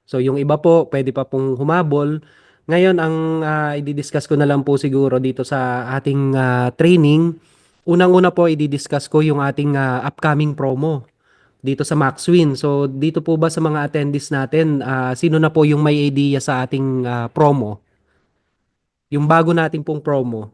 So yung iba po, pwede pa pong humabol. Ngayon, ang i-discuss ko na lang po siguro dito sa ating training. Unang-una po, i-discuss ko yung ating upcoming promo dito sa Maxwin. So dito po ba sa mga attendees natin, sino na po yung may idea sa ating promo? Yung bago natin pong promo.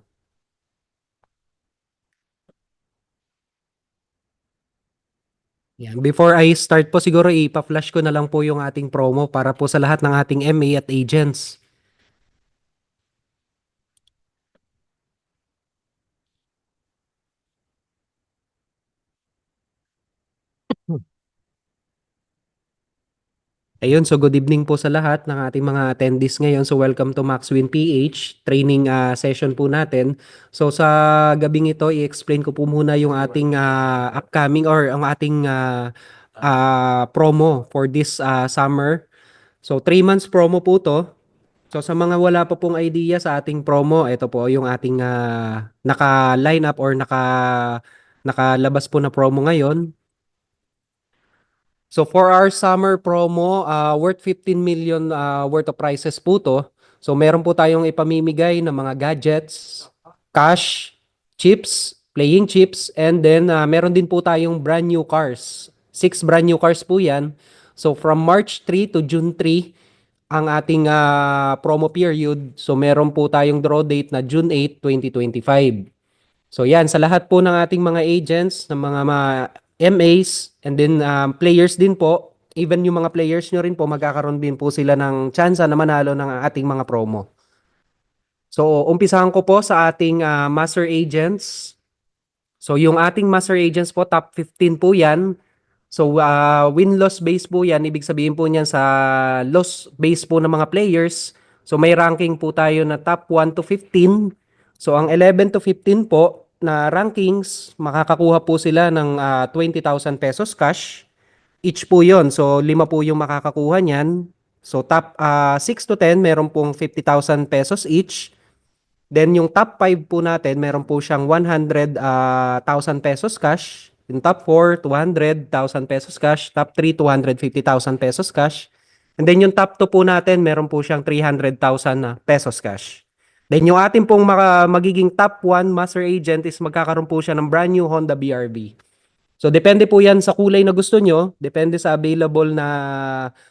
Yan. Before I start po, siguro ipa-flash ko na lang po yung ating promo para po sa lahat ng ating MA at agents. Ayun, so good evening po sa lahat ng ating mga attendees ngayon. So welcome to Maxwin PH training session po natin. So sa gabing ito, i-explain ko po muna yung ating upcoming or ang ating promo for this summer. So 3 months promo po to. So sa mga wala pa pong idea sa ating promo, ito po yung ating naka-line up or nakalabas po na promo ngayon. So for our summer promo, worth 15 million worth of prizes po to. So meron po tayong ipamimigay ng mga gadgets, cash, chips, playing chips, and then meron din po tayong brand new cars. 6 brand new cars po yan. So from March 3 to June 3, ang ating promo period. So meron po tayong draw date na June 8, 2025. So yan, sa lahat po ng ating mga agents, ng mga MAs, and then players din po, even yung mga players nyo rin po, magkakaroon din po sila ng tsansa na manalo ng ating mga promo. So umpisahan ko po sa ating master agents. So yung ating master agents po, top 15 po yan. So win-loss base po yan, ibig sabihin po niyan sa loss base po ng mga players. So may ranking po tayo na top 1 to 15. So ang 11 to 15 po na rankings, makakakuha po sila ng 20,000 pesos cash. Each po yon. So 5 po yung makakakuha niyan. So top 6 to 10, meron pong 50,000 pesos each. Then yung top 5 po natin, meron po siyang 100,000 pesos cash. Yung top 4, 200,000 pesos cash. Top 3, 250,000 pesos cash. And then yung top 2 po natin, meron po siyang 300,000 pesos cash. Then yung ating pong magiging top 1 master agent is magkakaroon po siya ng brand new Honda BRV. So depende po yan sa kulay na gusto nyo. Depende sa available na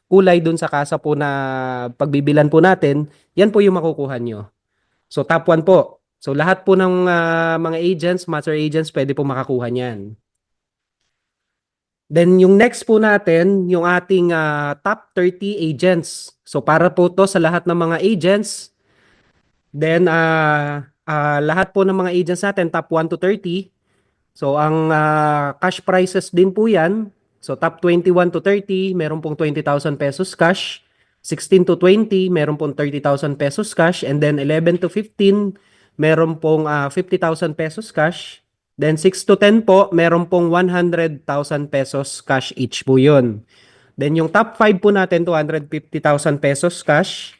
kulay dun sa kasa po na pagbibilan po natin. Yan po yung makukuha nyo. So top 1 po. So lahat po ng mga agents, master agents, pwede po makakuha niyan. Then yung next po natin, yung ating top 30 agents. So para po to sa lahat ng mga agents. Then lahat po ng mga agents natin, top 1 to 30. So ang cash prices din po yan. So top 21 to 30, meron pong 20,000 pesos cash. 16 to 20, meron pong 30,000 pesos cash. And then 11 to 15, meron pong 50,000 pesos cash. Then 6 to 10 po, meron pong 100,000 pesos cash each po yun. Then yung top 5 po natin, 250,000 pesos cash.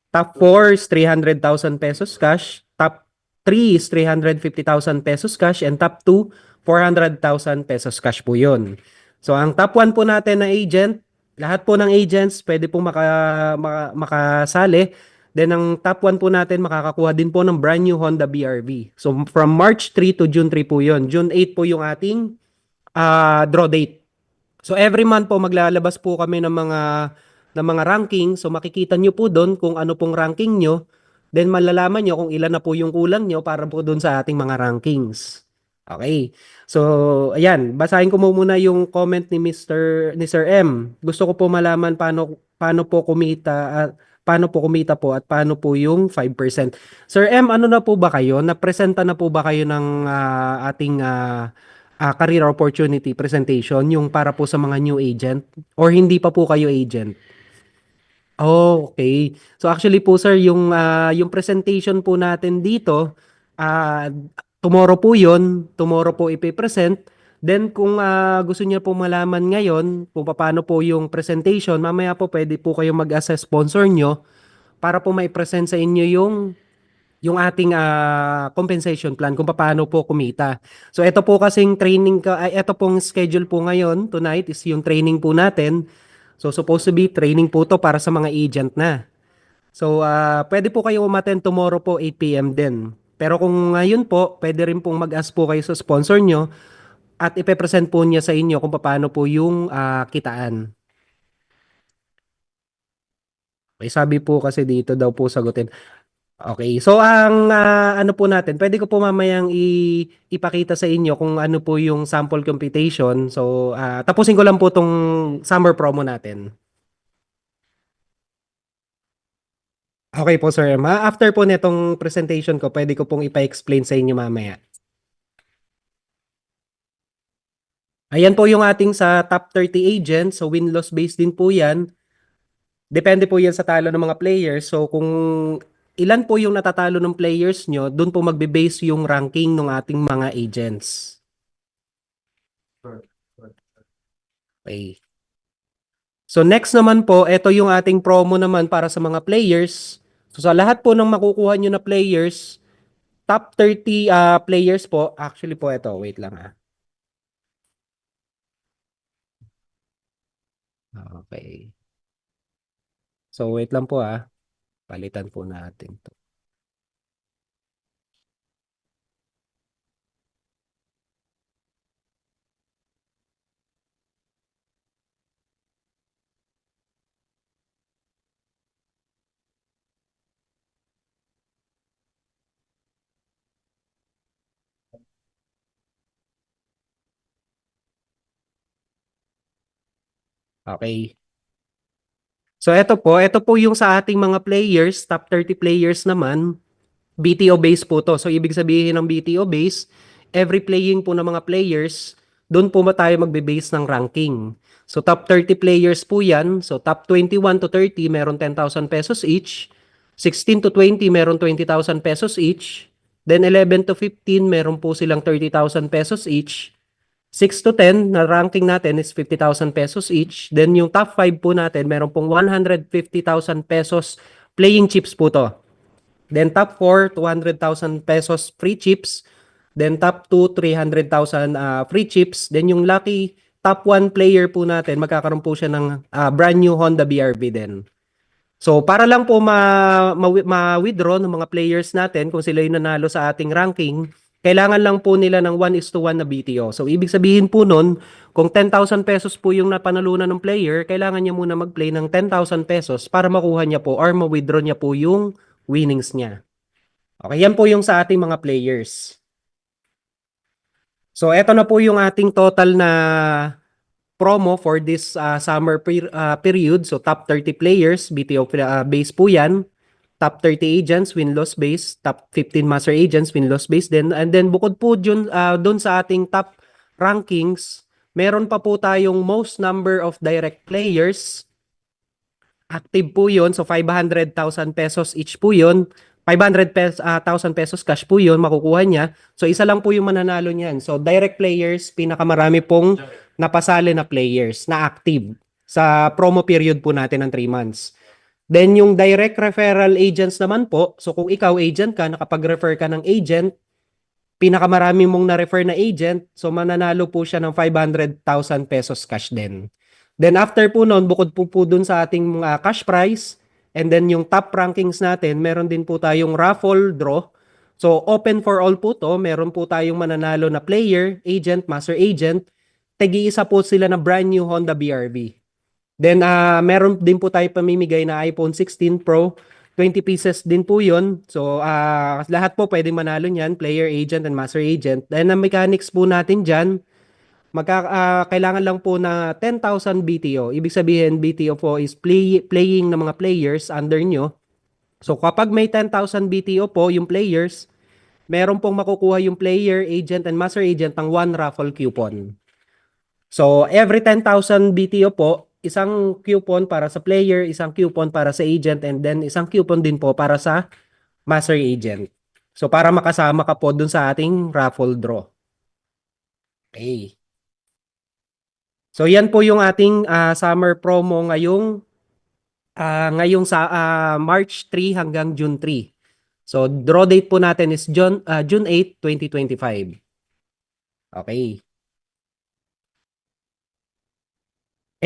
Top 4 is 300,000 pesos cash. Top 3 is 350,000 pesos cash. And top 2, 400,000 pesos cash po yun. So ang top 1 po natin na agent, lahat po ng agents pwede pong makasali. Then ang top 1 po natin makakakuha din po ng brand new Honda BRV. So from March 3 to June 3 po yun. June 8 po yung ating draw date. So every month po maglalabas po kami ng mga ranking. So makikita nyo po doon kung ano pong ranking nyo. Then malalaman nyo kung ilan na po yung kulang nyo para po doon sa ating mga rankings. Okay. So ayan, basahin ko muna yung comment ni Sir M. Gusto ko po malaman paano po kumita po at paano po yung 5%. Sir M, ano na po ba kayo? Napresenta na po ba kayo ng ating career opportunity presentation, yung para po sa mga new agent? Or hindi pa po kayo agent? Oh, okay. So actually po sir, yung presentation po natin dito, ah tomorrow po 'yon. Tomorrow po ipe-present. Then kung gusto niyo po malaman ngayon kung paano po yung presentation, mamaya po pwede po kayo mag-assess sponsor nyo para po mai-present sa inyo yung ating compensation plan kung paano po kumita. So ito po kasing training ito pong schedule po ngayon, tonight is yung training po natin. So supposed to be training po to para sa mga agent na. So pwede po kayo umattend tomorrow po 8 p.m. din. Pero kung ngayon po, pwede rin pong mag-ask po kayo sa sponsor nyo at ipepresent po niya sa inyo kung paano po yung kitaan. Okay, sabi po kasi dito daw po sagutin. Okay, so ang ano po natin, pwede ko po mamayang ipakita sa inyo kung ano po yung sample computation. So tapusin ko lang po tong summer promo natin. Okay po sir, after po netong presentation ko, pwede ko pong ipa-explain sa inyo mamaya. Ayan po yung ating sa top 30 agents. So win-loss based din po yan. Depende po yan sa talo ng mga players. So kung ilan po yung natatalo ng players nyo, doon po magbe-base yung ranking ng ating mga agents. Okay. So next naman po, ito yung ating promo naman para sa mga players. So sa lahat po ng makukuha nyo na players, top 30 players po, actually po ito, wait lang Okay. So wait lang po palitan po natin to. Okay. So ito po yung sa ating mga players, top 30 players naman, BTO base po to. So ibig sabihin ng BTO base, every playing po ng mga players, doon po tayo magbe-base ng ranking. So top 30 players po yan. So top 21 to 30 meron 10,000 pesos each. 16 to 20 meron 20,000 pesos each. Then 11 to 15 meron po silang 30,000 pesos each. 6 to 10 na ranking natin is 50,000 pesos each. Then yung top 5 po natin, meron pong 150,000 pesos playing chips po to. Then top 4, 200,000 pesos free chips. Then top 2, 300,000 free chips. Then yung lucky top 1 player po natin, magkakaroon po siya ng brand new Honda BRV din. So para lang po ma-withdraw ng mga players natin kung sila yung nanalo sa ating ranking, kailangan lang po nila ng 1:1 na BTO. So ibig sabihin po nun, kung 10,000 pesos po yung napanalunan ng player, kailangan niya muna mag-play ng 10,000 pesos para makuha niya po or ma-withdraw niya po yung winnings niya. Okay, yan po yung sa ating mga players. So eto na po yung ating total na promo for this summer period. So top 30 players, BTO base po yan. Top 30 agents, win-loss base. Top 15 master agents, win-loss base din. And then bukod po dun sa ating top rankings, meron pa po tayong most number of direct players. Active po yun. So 500,000 pesos each po yun. 500,000 pesos cash po yun makukuha niya. So isa lang po yung mananalo niyan. So direct players, pinakamarami pong napasali na players na active sa promo period po natin ng 3 months. Then yung direct referral agents naman po, so kung ikaw agent ka, nakapag-refer ka ng agent, pinakamarami mong na-refer na agent, so mananalo po siya ng 500,000 pesos cash din. Then after po noon, bukod po dun sa ating cash prize, and then yung top rankings natin, meron din po tayong raffle draw. So open for all po to, meron po tayong mananalo na player, agent, master agent, tagi-isa po sila na brand new Honda BRV. Then meron din po tayo pamimigay na iPhone 16 Pro, 20 pieces din po 'yon. So lahat po pwedeng manalo niyan, player, agent and master agent. Then ang mechanics po natin diyan, kailangan lang po na 10,000 BTO. Ibig sabihin BTO po is playing ng mga players under nyo. So kapag may 10,000 BTO po yung players, meron pong makukuha yung player, agent and master agent ng one raffle coupon. So, every 10,000 BTO po, isang coupon para sa player, isang coupon para sa agent, and then isang coupon din po para sa master agent. So, para makasama ka po dun sa ating raffle draw. Okay. So, yan po yung ating summer promo ngayong sa March 3 hanggang June 3. So, draw date po natin is June 8, 2025. Okay.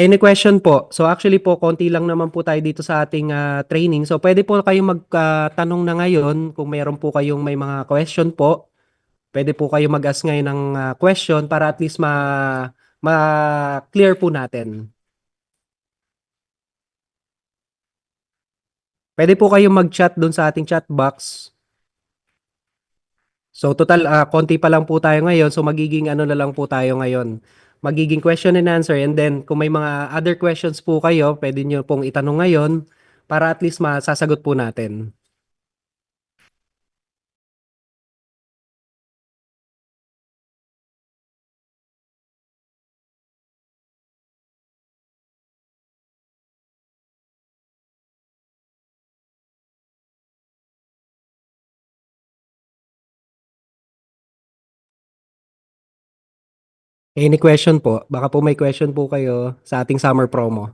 Any question po? So actually po, konti lang naman po tayo dito sa ating training. So pwede po kayong magtanong na ngayon kung meron po kayong may mga question po. Pwede po kayo mag-ask ngayon ng question para at least ma-clear po natin. Pwede po kayong mag-chat doon sa ating chat box. So total, konti pa lang po tayo ngayon. So magiging ano na lang po tayo ngayon. Magiging question and answer. And then kung may mga other questions po kayo, pwede nyo pong itanong ngayon para at least masasagot po natin. Any question po? Baka po may question po kayo sa ating summer promo.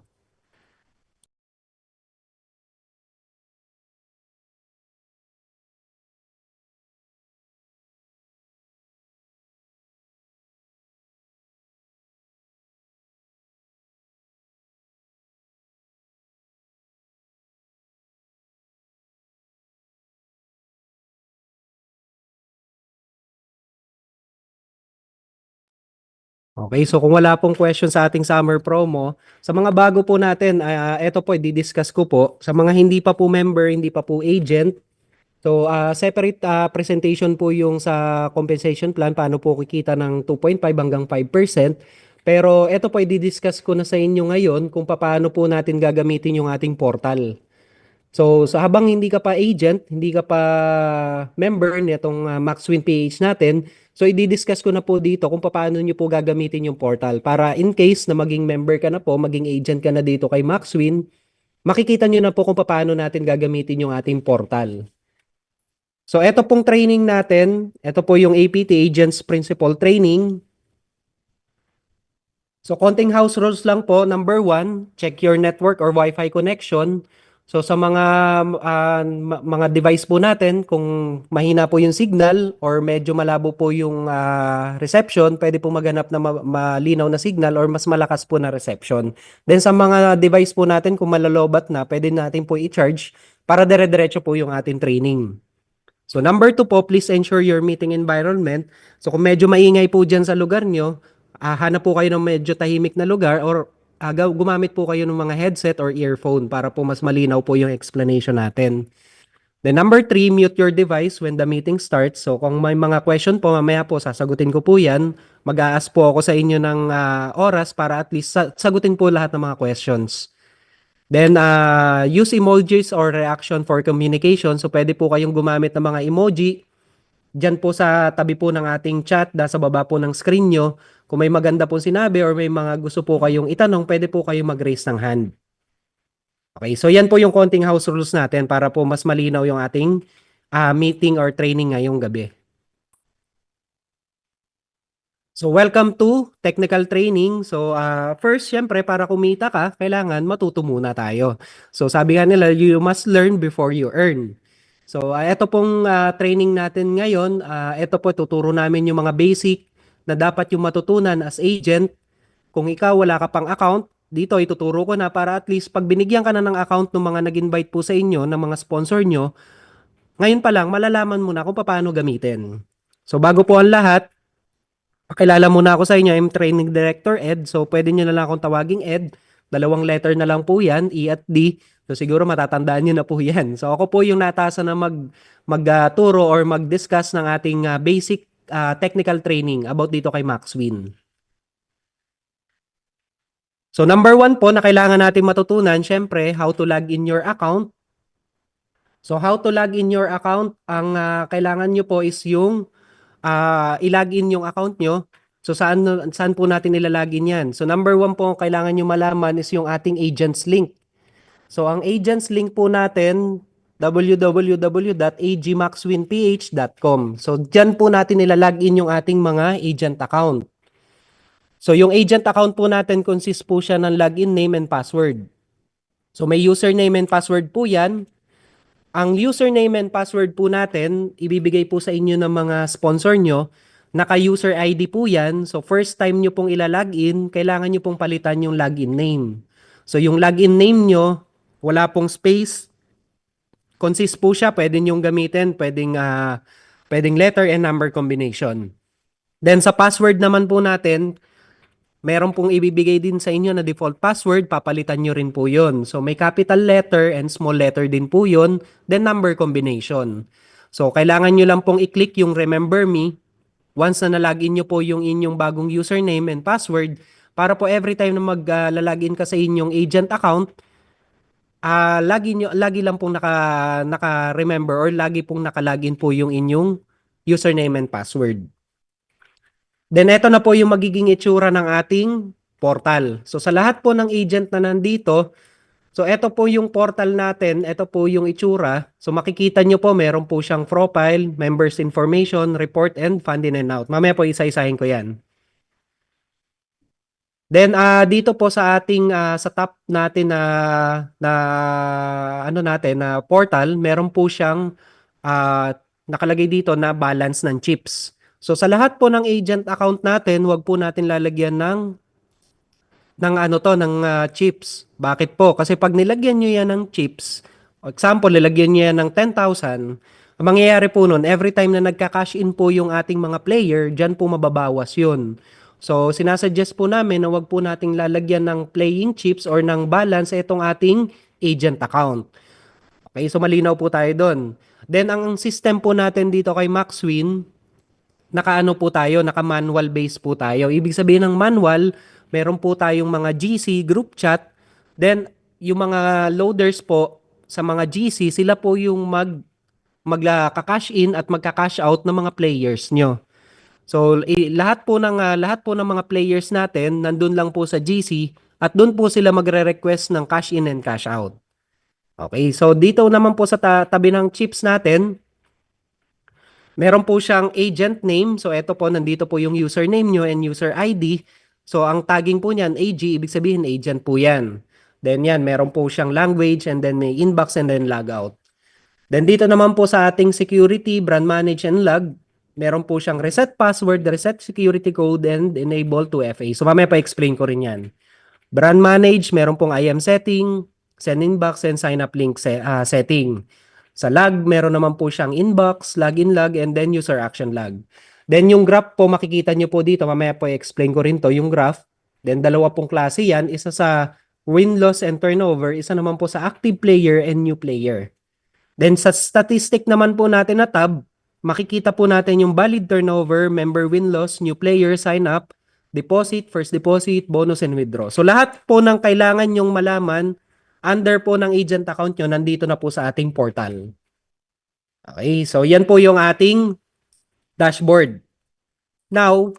Okay, so kung wala pong question sa ating summer promo, sa mga bago po natin, eto po, i-discuss ko po. Sa mga hindi pa po member, hindi pa po agent, so separate presentation po yung sa compensation plan, paano po kikita ng 2.5 hanggang 5%. Pero eto po, i-discuss ko na sa inyo ngayon kung paano po natin gagamitin yung ating portal. So, sa habang hindi ka pa agent, hindi ka pa member nitong Maxwin PH natin, so i-discuss ko na po dito kung paano nyo po gagamitin yung portal para in case na maging member ka na po, maging agent ka na dito kay Maxwin, makikita nyo na po kung paano natin gagamitin yung ating portal. So, ito pong training natin, ito po yung APT Agents Principal Training. So, konting house rules lang po. Number one, check your network or Wi-Fi connection. So, sa mga device po natin, kung mahina po yung signal or medyo malabo po yung reception, pwede po maghanap na malinaw na signal or mas malakas po na reception. Then, sa mga device po natin, kung malalobat na, pwede natin po i-charge para dire-diretso po yung ating training. So number two po, please ensure your meeting environment. So kung medyo maingay po dyan sa lugar nyo, hanap po kayo ng medyo tahimik na lugar or gumamit po kayo ng mga headset or earphone para po mas malinaw po yung explanation natin. Then number three, mute your device when the meeting starts. So kung may mga question po, mamaya po sasagutin ko po yan. Mag-a-ask po ako sa inyo ng oras para at least sagutin po lahat ng mga questions. Then, use emojis or reaction for communication. So, pwede po kayong gumamit ng mga emoji. Diyan po sa tabi po ng ating chat, sa baba po ng screen nyo. Kung may maganda po sinabi or may mga gusto po kayong itanong, pwede po kayong mag-raise ng hand. Okay, so yan po yung konting house rules natin para po mas malinaw yung ating meeting or training ngayong gabi. So welcome to technical training. So first, syempre para kumita ka, kailangan matuto muna tayo. So sabi nga nila, you must learn before you earn. So ito pong training natin ngayon, ito po tuturo namin yung mga basic na dapat yung matutunan as agent. Kung ikaw wala ka pang account, dito ituturo ko na para at least pag binigyan ka na ng account ng mga nag-invite po sa inyo, ng mga sponsor nyo, ngayon pa lang malalaman mo na kung paano gamitin. So bago po ang lahat, pakilala muna ako sa inyo. I'm Training Director Ed. So, pwede nyo na lang akong tawaging Ed. Dalawang letter na lang po yan, E at D. So, siguro matatandaan nyo na po yan. So, ako po yung natasan na magturo or mag-discuss ng ating basic technical training about dito kay Maxwin. So, number one po na kailangan natin matutunan, syempre, how to log in your account. So, how to log in your account, ang kailangan nyo po is yung i-login yung account nyo. So saan po natin nilalagin yan? So number one po kailangan nyo malaman is yung ating agents link. So ang agents link po natin www.agmaxwinph.com. So dyan po natin nilalagin yung ating mga agent account. So yung agent account po natin consists po siya ng login name and password. So may username and password po yan. Ang username and password po natin, ibibigay po sa inyo ng mga sponsor nyo Naka-user ID po yan. So first time nyo pong ilalagin, kailangan nyo pong palitan yung login name. So yung login name nyo, wala pong space. Consist po siya, pwede nyong gamitin, pwedeng letter and number combination. Then sa password naman po natin, meron pong ibibigay din sa inyo na default password, papalitan nyo rin po yun. So may capital letter and small letter din po yun, then number combination. So kailangan nyo lang pong i-click yung remember me once na nalagin nyo po yung inyong bagong username and password para po every time na maglalagin ka sa inyong agent account, lagi lang pong naka-remember or lagi pong nakalagin po yung inyong username and password. Then ito na po yung magiging itsura ng ating portal. So sa lahat po ng agent na nandito, so ito po yung portal natin, ito po yung itsura. So makikita nyo po meron po siyang profile, members information, report, and fund in and out. Mamaya po isa-isahin ko yan. Then dito po sa ating sa top natin na ano natin na portal, meron po siyang nakalagay dito na balance ng chips. So sa lahat po ng agent account natin, wag po natin lalagyan ng chips. Bakit po? Kasi pag nilagyan niyo yan ng chips, example, nilagyan niyo yan ng 10,000, ang mangyayari po nun, every time na nagka-cash in po yung ating mga player, dyan po mababawas yun. So, sinasuggest po namin na wag po nating lalagyan ng playing chips or ng balance itong ating agent account. Okay, so malinaw po tayo doon. Then, ang system po natin dito kay Maxwin, naka-ano po tayo, naka-manual base po tayo. Ibig sabihin ng manual, meron po tayong mga GC, group chat, then yung mga loaders po sa mga GC, sila po yung magka-cash in at magka-cash out ng mga players nyo. So lahat po ng mga players natin nandun lang po sa GC at doon po sila magre-request ng cash in and cash out. Okay, so dito naman po sa tabi ng chips natin, meron po siyang agent name. So ito po, nandito po yung username nyo and user ID. So ang tagging po niyan, AG, ibig sabihin agent po yan. Then yan, meron po siyang language and then may inbox and then logout. Then dito naman po sa ating security, brand manage and log, meron po siyang reset password, reset security code, and enable to FA. So mamaya pa-explain ko rin yan. Brand manage, meron pong IM setting, send inbox, and sign up link setting. Sa log, meron naman po siyang inbox, login log, and then user action log. Then yung graph po, makikita nyo po dito, mamaya po i-explain ko rin to, yung graph. Then dalawa pong klase yan, isa sa win-loss and turnover, isa naman po sa active player and new player. Then sa statistic naman po natin na tab, makikita po natin yung valid turnover, member win-loss, new player, sign up, deposit, first deposit, bonus, and withdraw. So lahat po ng kailangan nyong malaman under po ng agent account nyo, nandito na po sa ating portal. Okay, so yan po yung ating dashboard. Now,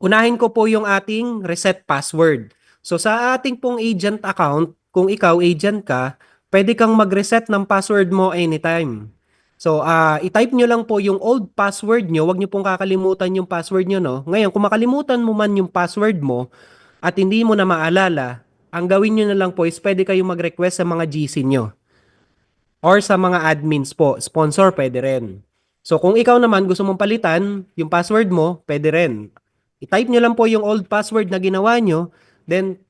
unahin ko po yung ating reset password. So sa ating pong agent account, kung ikaw agent ka, pwede kang mag-reset ng password mo anytime. So, i-type nyo lang po yung old password nyo. Huwag nyo pong kakalimutan yung password nyo, no? Ngayon, kung makalimutan mo man yung password mo at hindi mo na maalala, ang gawin nyo na lang po is pwede kayong mag-request sa mga GC nyo or sa mga admins po. Sponsor, pwede rin. So, kung ikaw naman gusto mong palitan yung password mo, pwede rin. I-type nyo lang po yung old password na ginawa nyo, then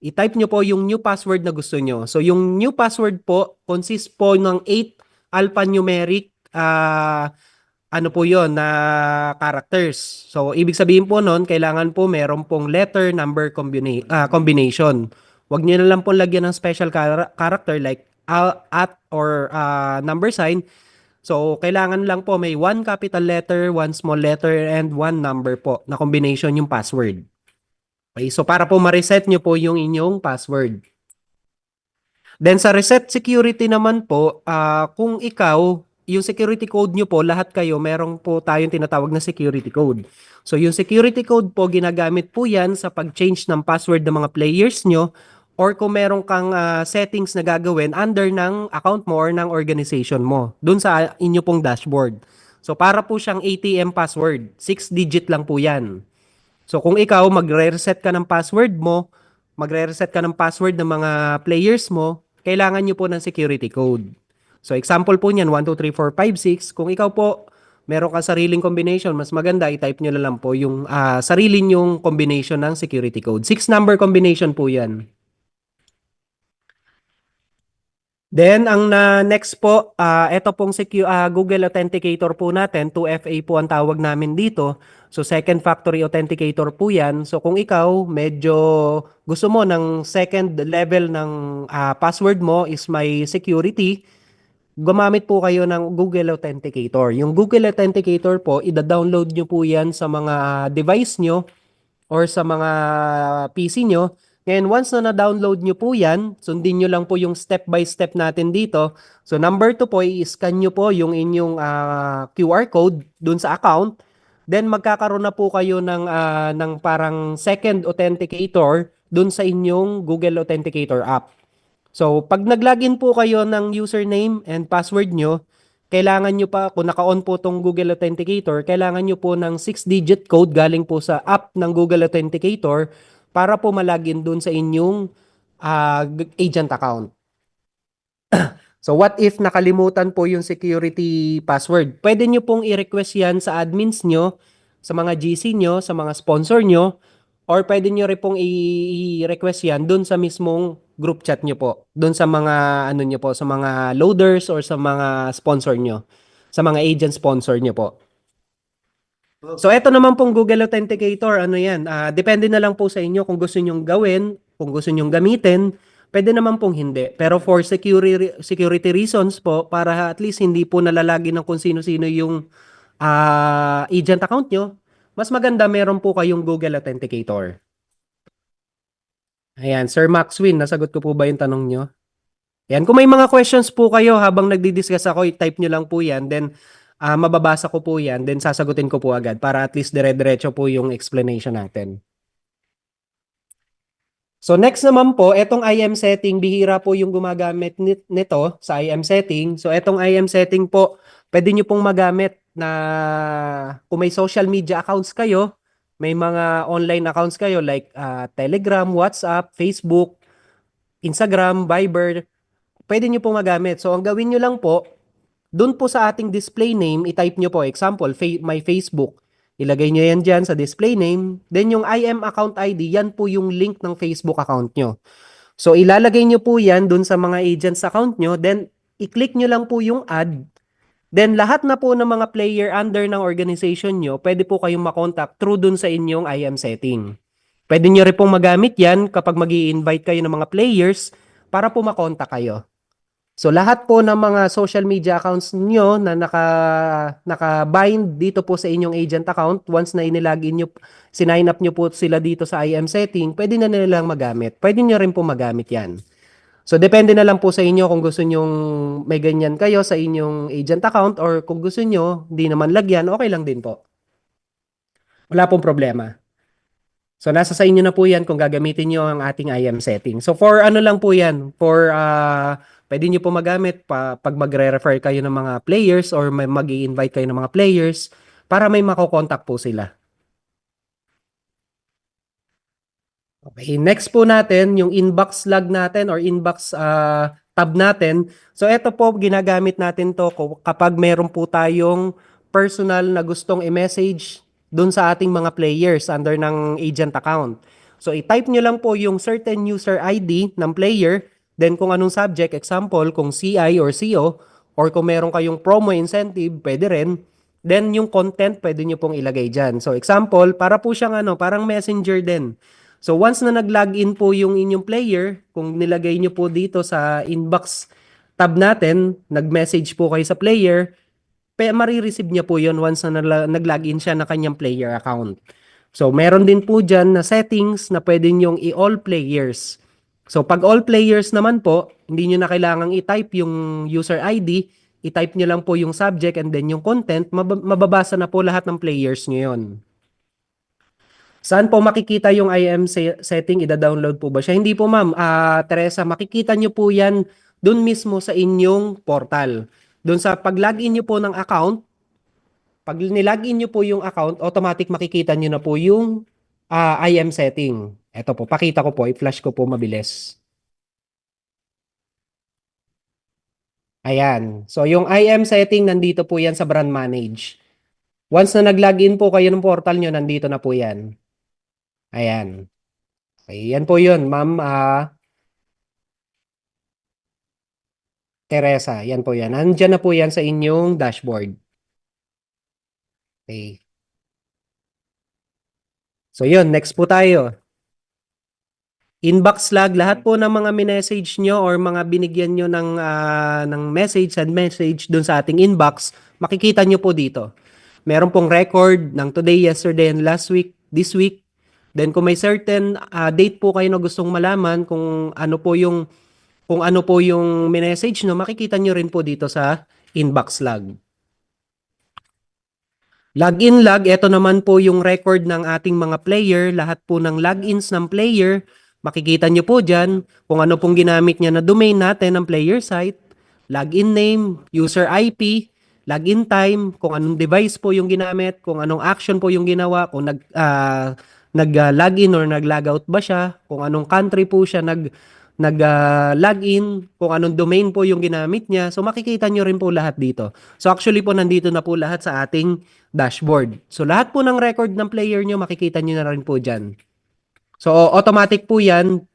i-type nyo po yung new password na gusto nyo. So, yung new password po, consists po ng 8 alphanumeric, ano po yon na characters. So, ibig sabihin po nun, kailangan po meron pong letter, number combination. Huwag nyo na lang po lagyan ng special character like at or number sign. So, kailangan lang po may one capital letter, one small letter, and one number po na combination yung password. Okay, so para po ma-reset nyo po yung inyong password. Then sa reset security naman po, kung ikaw, yung security code nyo po, lahat kayo, merong po tayong tinatawag na security code. So yung security code po, ginagamit po yan sa pag-change ng password ng mga players nyo or kung meron kang settings na gagawin under ng account mo or ng organization mo, dun sa inyo pong dashboard. So para po siyang ATM password, 6-digit lang po yan. So kung ikaw magre-reset ka ng password mo, magre-reset ka ng password ng mga players mo, kailangan nyo po ng security code. So example po niyan, 1, 2, 3, 4, 5, 6. Kung ikaw po meron kang sariling combination, mas maganda i-type nyo na lang po yung sarili nyong combination ng security code. 6-number combination po yan. Then, ang next po, ito pong Google Authenticator po natin, 2FA po ang tawag namin dito. So, second factory authenticator po yan. So, kung ikaw medyo gusto mo ng second level ng password mo is may security, gumamit po kayo ng Google Authenticator. Yung Google Authenticator po, ida-download nyo po yan sa mga device nyo or sa mga PC nyo. Ngayon, once na na-download nyo po yan, sundin nyo lang po yung step by step natin dito. So, number 2 po, i-scan nyo po yung inyong QR code dun sa account. Then, magkakaroon na po kayo ng parang second authenticator dun sa inyong Google Authenticator app. So, pag nag-login po kayo ng username and password nyo, kailangan nyo pa, kung naka-on po tong Google Authenticator, kailangan nyo po ng 6-digit code galing po sa app ng Google Authenticator para po malagin dun sa inyong agent account. So, what if nakalimutan po yung security password? Pwede nyo pong i-request yan sa admins nyo, sa mga GC nyo, sa mga sponsor nyo, or pwede nyo rin pong i-request yan dun sa mismong group chat nyo po. Dun sa mga, ano nyo po, sa mga loaders or sa mga sponsor nyo. Sa mga agent sponsor nyo po. So, eto naman pong Google Authenticator, ano yan, depende na lang po sa inyo kung gusto nyong gawin, kung gusto nyong gamitin, pwede naman pong hindi. Pero for security reasons po, para at least hindi po nalalagi ng kung sino-sino yung agent account nyo, mas maganda meron po kayong Google Authenticator. Ayan, Sir Maxwin, nasagot ko po ba yung tanong nyo? Ayan, kung may mga questions po kayo habang nagdi-discuss ako, i-type nyo lang po yan. Then, mababasa ko po yan. Then, sasagutin ko po agad para at least dire-diretso po yung explanation natin. So, next naman po, etong IM setting, bihira po yung gumagamit nito sa IM setting. So, etong IM setting po, pwede nyo pong magamit na kung may social media accounts kayo, may mga online accounts kayo like Telegram, WhatsApp, Facebook, Instagram, Viber, pwede nyo pong magamit. So, ang gawin nyo lang po, dun po sa ating display name, i-type nyo po, example, my Facebook. Ilagay nyo yan dyan sa display name. Then yung IM account ID, yan po yung link ng Facebook account nyo. So, ilalagay nyo po yan dun sa mga agents account nyo. Then, i-click nyo lang po yung add. Then, lahat na po ng mga player under ng organization nyo, pwede po kayong makontak through dun sa inyong IM setting. Pwede nyo rin pong magamit yan kapag mag invite kayo ng mga players para po makontak kayo. So lahat po ng mga social media accounts niyo na naka-bind dito po sa inyong agent account, once na inilagin niyo, sinign up niyo po sila dito sa IM setting, pwede na nilang magamit. Pwede niyo rin po magamit 'yan. So depende na lang po sa inyo kung gusto niyo may ganyan kayo sa inyong agent account or kung gusto niyo hindi naman lagyan, okay lang din po. Wala pong problema. So nasa sa inyo na po 'yan kung gagamitin niyo ang ating IM setting. So for ano lang po 'yan, for pwede niyo po magamit pag magre-refer kayo ng mga players or may mag-i-invite kayo ng mga players para may mako-contact po sila. Okay, next po natin yung inbox log natin or inbox tab natin. So ito po ginagamit natin to kapag meron po tayong personal na gustong i-message dun sa ating mga players under ng agent account. So i-type nyo lang po yung certain user ID ng player, then kung anong subject, example, kung CI or CO, or kung meron kayong promo incentive, pwede rin. Then yung content, pwede nyo pong ilagay dyan. So example, para po siyang parang messenger din. So once na nag-login po yung inyong player, kung nilagay nyo po dito sa inbox tab natin, nag-message po kayo sa player, marireceive niya po yun once na nag-login siya na kanyang player account. So meron din po dyan na settings na pwede nyong i-all players. So pag all players naman po, hindi nyo na kailangang i-type yung user ID, i-type nyo lang po yung subject and then yung content, mababasa na po lahat ng players nyo yun. Saan po makikita yung IM setting? Ida-download po ba siya? Hindi po ma'am. Teresa, makikita nyo po yan dun mismo sa inyong portal. Dun sa pag-login nyo po ng account, pag nilagin nyo po yung account, automatic makikita nyo na po yung IM setting. Ito po, pakita ko po, i-flash ko po mabilis. Ayan. So yung IM setting, nandito po yan sa brand manage. Once na nag-login po kayo ng portal nyo, nandito na po yan. Ayan. Okay, yan po yun, Ma'am Teresa. Yan po yan. Andyan na po yan sa inyong dashboard. Okay. So yun, next po tayo. Inbox log, lahat po ng mga minessage nyo or mga binigyan nyo ng message and message dun sa ating inbox, makikita nyo po dito. Meron pong record ng today, yesterday, and last week, this week. Then kung may certain date po kayo na gustong malaman kung ano po yung message nyo, makikita nyo rin po dito sa inbox log. Login log, ito naman po yung record ng ating mga player, lahat po ng logins ng player, makikita nyo po dyan kung ano pong ginamit niya na domain natin ng player site, login name, user IP, login time, kung anong device po yung ginamit, kung anong action po yung ginawa, kung nag-login or nag-logout ba siya, kung anong country po siya nag-login, kung anong domain po yung ginamit niya. So makikita nyo rin po lahat dito. So actually po nandito na po lahat sa ating dashboard. So lahat po ng record ng player nyo, makikita nyo na rin po dyan. So automatic po yan.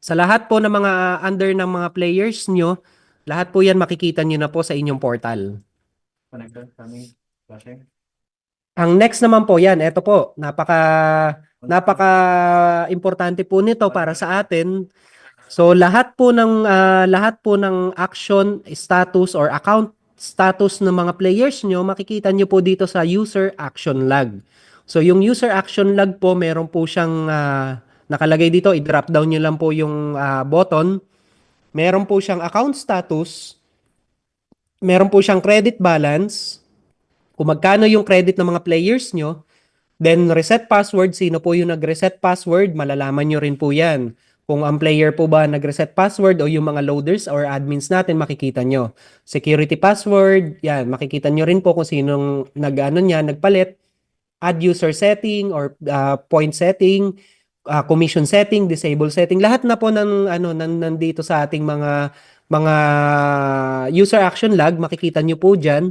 Sa lahat po ng mga under ng mga players nyo, lahat po yan makikita nyo na po sa inyong portal. Ang next naman po yan, ito po, napaka importante po nito para sa atin. So lahat po ng action status or account status ng mga players nyo, makikita nyo po dito sa user action log. So yung user action log po, meron po siyang nakalagay dito, i-drop down nyo lang po yung button. Meron po siyang account status, meron po siyang credit balance, kung magkano yung credit ng mga players nyo, then reset password, sino po yung nag-reset password, malalaman nyo rin po yan. Kung ang player po ba nag-reset password o yung mga loaders or admins natin, makikita nyo. Security password, yan, makikita nyo rin po kung sinong nagpalit. Add user setting or point setting, commission setting, disable setting, lahat na po nandito sa ating mga user action log, makikita nyo po dyan.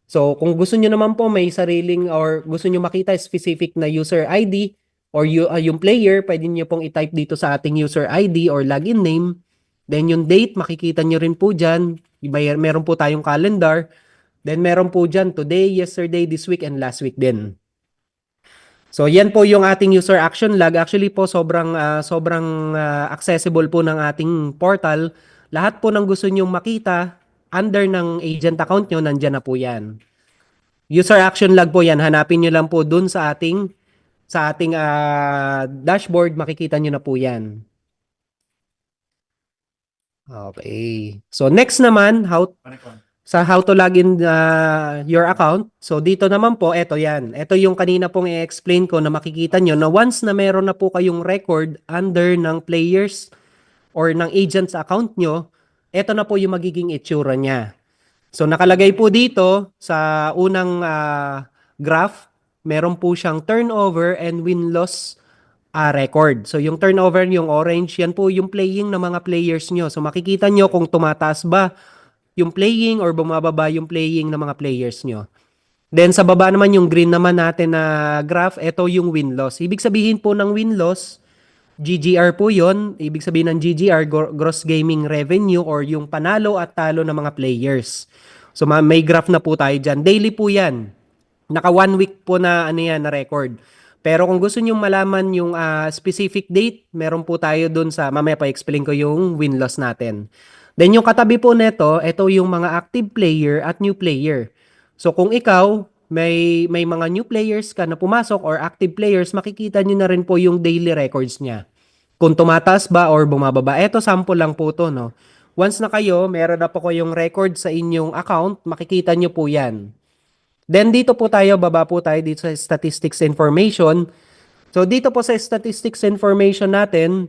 So, kung gusto nyo naman po may sariling or gusto nyo makita specific na user ID or yung player, pwede nyo pong i-type dito sa ating user ID or login name. Then yung date, makikita nyo rin po dyan. Meron po tayong calendar. Then meron po dyan today, yesterday, this week, and last week din. So yan po yung ating user action log. Actually po sobrang accessible po ng ating portal. Lahat po ng gusto nyong makita under ng agent account nyo, nandyan na po yan. User action log po yan. Hanapin nyo lang po dun sa ating dashboard. Makikita nyo na po yan. Okay. So next naman, how to log in your account. So dito naman po, eto yan. Ito yung kanina pong i-explain ko na makikita nyo na once na meron na po kayong record under ng players or ng agents account nyo, eto na po yung magiging itsura niya. So nakalagay po dito sa unang graph, meron po siyang turnover and win-loss record. So yung turnover, yung orange, yan po yung playing ng mga players nyo. So makikita nyo kung tumataas ba yung playing or bumababa yung playing ng mga players nyo. Then sa baba naman yung green naman natin na graph, ito yung win-loss. Ibig sabihin po ng win-loss, GGR po yon. Ibig sabihin ng GGR, gross gaming revenue or yung panalo at talo ng mga players. So may graph na po tayo dyan. Daily po yan. Naka 1 week po na na record. Pero kung gusto niyo malaman yung specific date, meron po tayo dun sa, mamaya pa explain ko yung win-loss natin. Then yung katabi po nito, ito yung mga active player at new player. So kung ikaw, may mga new players ka na pumasok or active players, makikita nyo na rin po yung daily records niya. Kung tumataas ba or bumababa. Ito sample lang po to, no? Once na kayo, meron na po kayong record sa inyong account, makikita nyo po yan. Then dito po tayo, baba po tayo dito sa statistics information. So dito po sa statistics information natin,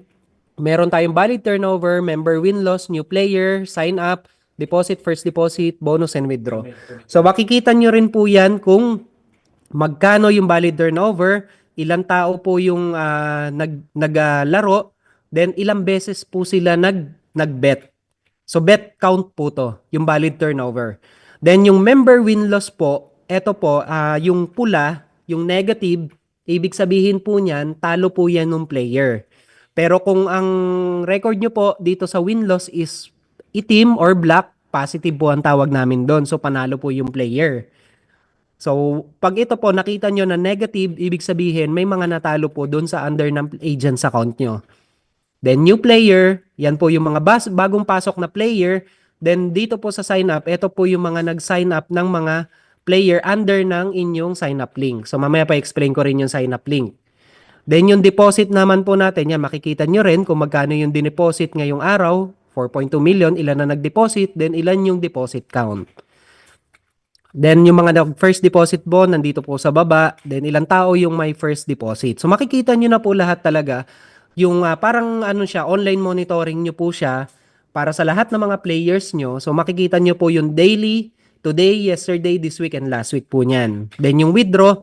meron tayong valid turnover, member win-loss, new player, sign up, deposit, first deposit, bonus, and withdraw. So makikita nyo rin po yan kung magkano yung valid turnover, ilang tao po yung naglaro, then ilang beses po sila nag-bet. So bet count po to, yung valid turnover. Then yung member win-loss po, eto po, yung pula, yung negative, ibig sabihin po niyan, talo po yan ng player. Pero kung ang record nyo po dito sa win-loss is itim or black, positive po ang tawag namin doon. So, panalo po yung player. So, pag ito po nakita nyo na negative, ibig sabihin may mga natalo po doon sa under ng agent's account nyo. Then new player, yan po yung mga bagong pasok na player. Then dito po sa sign up, ito po yung mga nag-sign up ng mga player under ng inyong sign up link. So mamaya pa explain ko rin yung sign up link. Then yung deposit naman po natin, yan makikita nyo rin kung magkano yung dineposit ngayong araw, 4.2 million, ilan na nag-deposit, then ilan yung deposit count. Then yung mga first deposit po nandito po sa baba, then ilang tao yung may first deposit. So makikita nyo na po lahat talaga yung parang ano siya, online monitoring nyo po siya para sa lahat ng mga players nyo. So makikita nyo po yung daily, today, yesterday, this week, and last week po niyan. Then yung withdraw,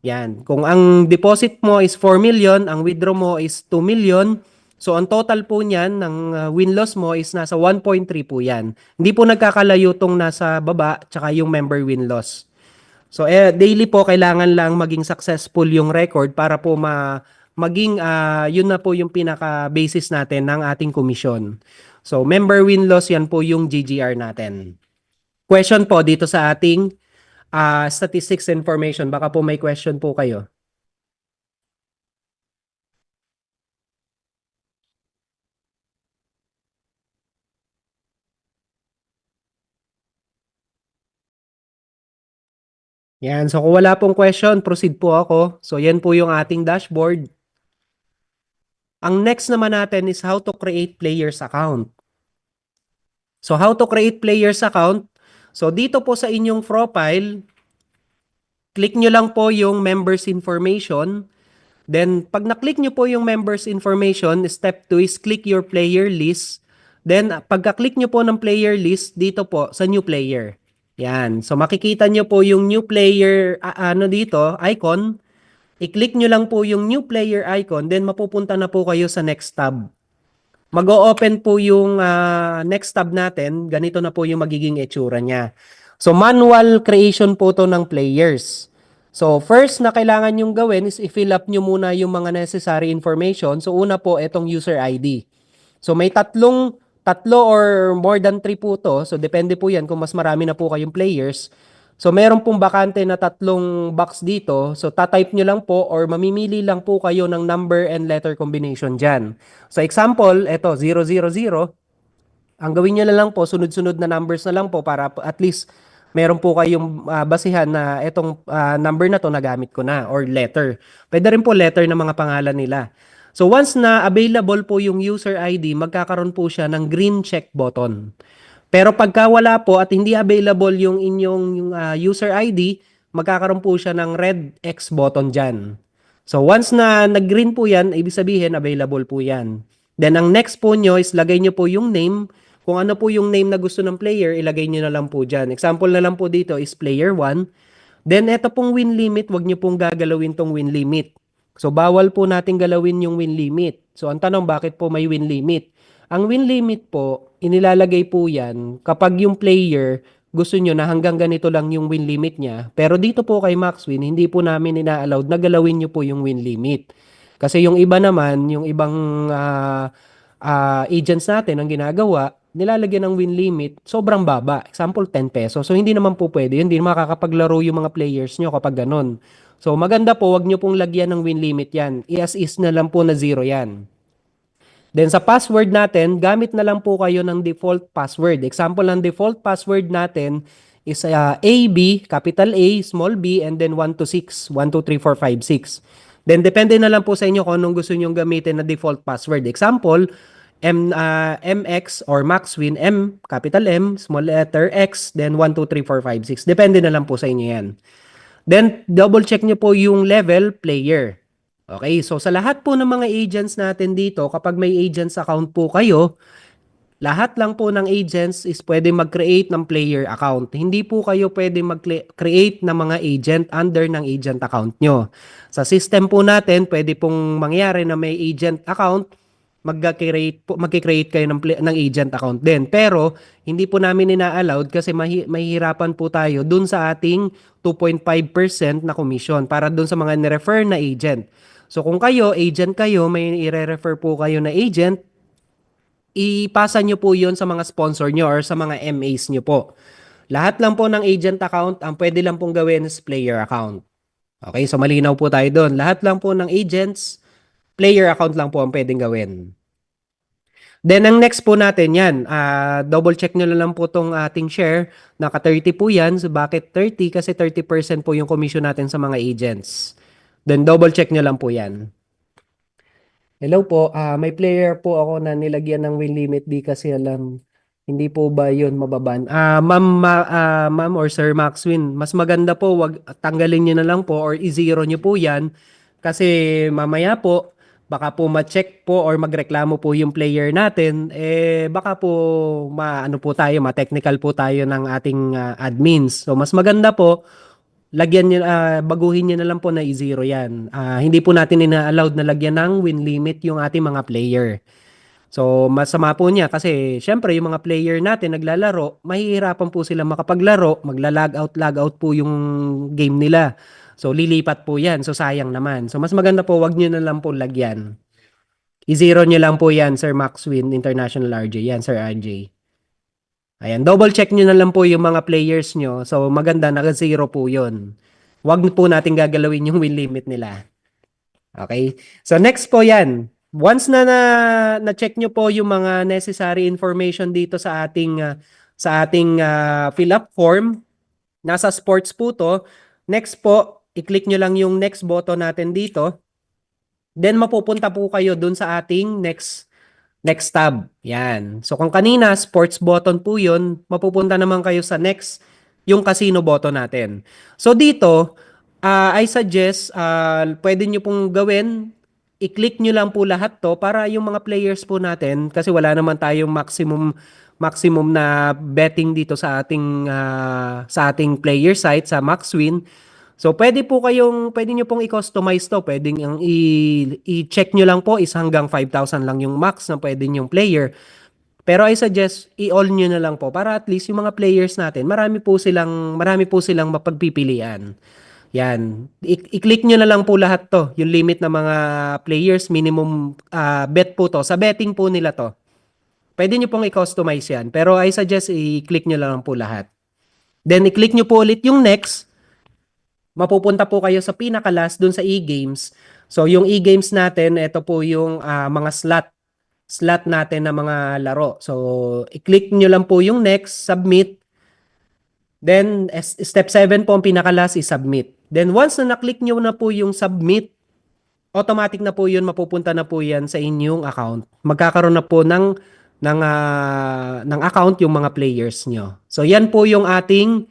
yan. Kung ang deposit mo is 4 million, ang withdraw mo is 2 million, so ang total po niyan ng win-loss mo is nasa 1.3 po yan. Hindi po nagkakalayo tong nasa baba tsaka yung member win-loss. So daily po kailangan lang maging successful yung record para po maging yun na po yung pinaka basis natin ng ating komisyon. So member win-loss yan po yung GGR natin. Question po dito sa ating statistics information. Baka po may question po kayo. Yan. So kung wala pong question, proceed po ako. So yan po yung ating dashboard. Ang next naman natin is how to create players account. So how to create players account. So dito po sa inyong profile, click nyo lang po yung members information. Then pag na-click nyo po yung members information, step 2 is click your player list. Then pagka-click nyo po ng player list, dito po sa new player. Yan. So makikita nyo po yung new player ano dito, icon. I-click nyo lang po yung new player icon, then mapupunta na po kayo sa next tab. Mag-o-open po yung next tab natin. Ganito na po yung magiging itsura niya. So manual creation po to ng players. So first na kailangan yung gawin is i-fill up nyo muna yung mga necessary information. So una po itong user ID. So may tatlo or more than 3 po to. So depende po yan kung mas marami na po kayong players. So meron pong bakante na tatlong box dito. So tatype nyo lang po or mamimili lang po kayo ng number and letter combination dyan. So example, eto 000. Ang gawin nyo na lang po, sunod-sunod na numbers na lang po para at least meron po kayong basihan na itong number na to nagamit ko na or letter. Pwede rin po letter ng mga pangalan nila. So once na available po yung user ID, magkakaroon po siya ng green check button. Pero pagka wala po at hindi available yung inyong yung, user ID, magkakaroon po siya ng red X button dyan. So once na nag-green po yan, ibig sabihin available po yan. Then ang next po nyo is lagay nyo po yung name. Kung ano po yung name na gusto ng player, ilagay nyo na lang po dyan. Example na lang po dito is player 1. Then ito pong win limit, wag nyo pong gagalawin tong win limit. So bawal po natin galawin yung win limit. So ang tanong, bakit po may win limit? Ang win limit po, inilalagay po yan kapag yung player gusto nyo na hanggang ganito lang yung win limit niya. Pero dito po kay Maxwin, hindi po namin ina-allowed na galawin nyo po yung win limit. Kasi yung iba naman, yung ibang agents natin ang ginagawa, nilalagyan ng win limit, sobrang baba. Example, 10 pesos. So, hindi naman po pwede. Hindi makakapaglaro yung mga players nyo kapag ganun. So, maganda po, wag nyo pong lagyan ng win limit yan. I-as is na lang po na 0 yan. Then sa password natin, gamit na lang po kayo ng default password. Example ng default password natin is AB, capital A, small b, and then 1 to 6. 1, 2, 3, 4, 5, 6. Then depende na lang po sa inyo kung anong gusto nyong gamitin na default password. Example, MX or Maxwin, M, capital M, small letter X, then 1, 2, 3, 4, 5, 6. Depende na lang po sa inyo yan. Then double check nyo po yung level player. Okay, so sa lahat po ng mga agents natin dito, kapag may agents account po kayo, lahat lang po ng agents is pwede mag-create ng player account. Hindi po kayo pwede mag-create ng mga agent under ng agent account nyo. Sa system po natin, pwede pong mangyari na may agent account, magki-create kayo ng agent account din. Pero hindi po namin ina-allowed kasi mahihirapan po tayo dun sa ating 2.5% na commission para dun sa mga ni-refer na agent. So kung kayo, agent kayo, may i-refer po kayo na agent, ipasa nyo po yon sa mga sponsor nyo or sa mga MAs nyo po. Lahat lang po ng agent account, ang pwede lang pong gawin is player account. Okay, so malinaw po tayo doon. Lahat lang po ng agents, player account lang po ang pwedeng gawin. Then, ang next po natin yan, double check nyo na lang po tong ating share. Naka 30 po yan. So, bakit 30? Kasi 30% po yung commission natin sa mga agents. Then, double check nyo lang po yan. Hello po, may player po ako na nilagyan ng win limit, di kasi alam. Hindi po ba 'yun mababan? Ma'am or Sir Maxwin, mas maganda po wag tanggalin niyo na lang po or i-zero niyo po 'yan kasi mamaya po baka po ma-check po or magreklamo po yung player natin baka po maano po tayo, ma-technical po tayo ng ating admins. So mas maganda po lagyan niyo baguhin niyo na lang po na i-zero 'yan. Hindi po natin ina-allowed na lagyan ng win limit yung ating mga player. So, masama po niya kasi syempre yung mga player natin naglalaro, mahihirapan po sila makapaglaro, log out po yung game nila. So, lilipat po yan. So, sayang naman. So, mas maganda po, wag niyo na lang po lagyan. I-zero niyo lang po yan, Sir Maxwin International RJ. Yan, Sir RJ. Ayan, double check niyo na lang po yung mga players niyo. So, maganda, naka-zero po yun. Wag po natin gagalawin yung win limit nila. Okay? So next po 'yan. Once na-check nyo po yung mga necessary information dito sa ating fill up form, nasa sports po 'to. Next po, i-click nyo lang yung next button natin dito. Then mapupunta po kayo dun sa ating next tab. Yan. So kung kanina sports button po 'yun, mapupunta naman kayo sa next yung casino button natin. So dito, I suggest pwede nyo pong gawin, i-click nyo lang po lahat 'to para yung mga players po natin kasi wala naman tayong maximum na betting dito sa ating player site sa MaxWin. So pwede niyo pong i-customize 'to. Pwedeng i-check niyo lang po is hanggang 5,000 lang yung max na pwede yung player. Pero I suggest i-all niyo na lang po para at least yung mga players natin, marami po silang mapagpipilian. Yan. I-click niyo na lang po lahat 'to. Yung limit ng mga players, minimum bet po 'to. Sa betting po nila 'to. Pwede niyo pong i-customize yan. Pero I suggest i-click niyo na lang po lahat. Then i-click niyo po ulit yung next. Mapupunta po kayo sa pinaka-last dun sa e-games. So yung e-games natin, ito po yung mga slot natin na mga laro. So i-click nyo lang po yung next, submit. Then step 7 po ang pinaka-last is submit. Then once na na-click nyo na po yung submit, automatic na po yun, mapupunta na po yan sa inyong account. Magkakaroon na po ng account yung mga players nyo. So yan po yung ating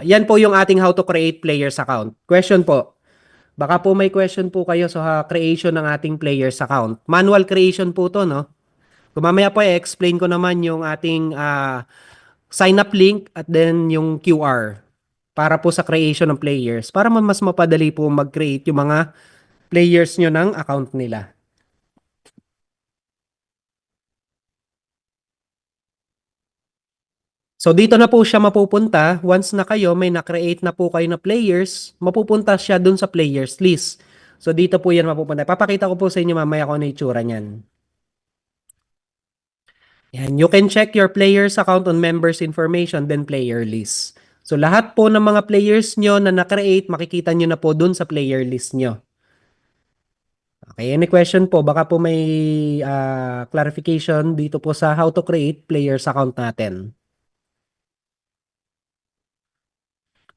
yan po yung ating how to create players account. Question po. Baka po may question po kayo sa creation ng ating players account. Manual creation po to, no? Kung mamaya po i-explain ko naman yung ating sign up link at then yung QR para po sa creation ng players para mas mapadali po mag-create yung mga players nyo ng account nila. So dito na po siya mapupunta. Once na kayo, may na-create na po kayo na players, mapupunta siya dun sa players list. So dito po yan mapupunta. Papakita ko po sa inyo mamaya kung ano yung itsura niyan. Yan. You can check your players account on members information then player list. So lahat po ng mga players nyo na na-create, makikita nyo na po dun sa player list nyo. Okay, any question po? Baka po may clarification dito po sa how to create players account natin.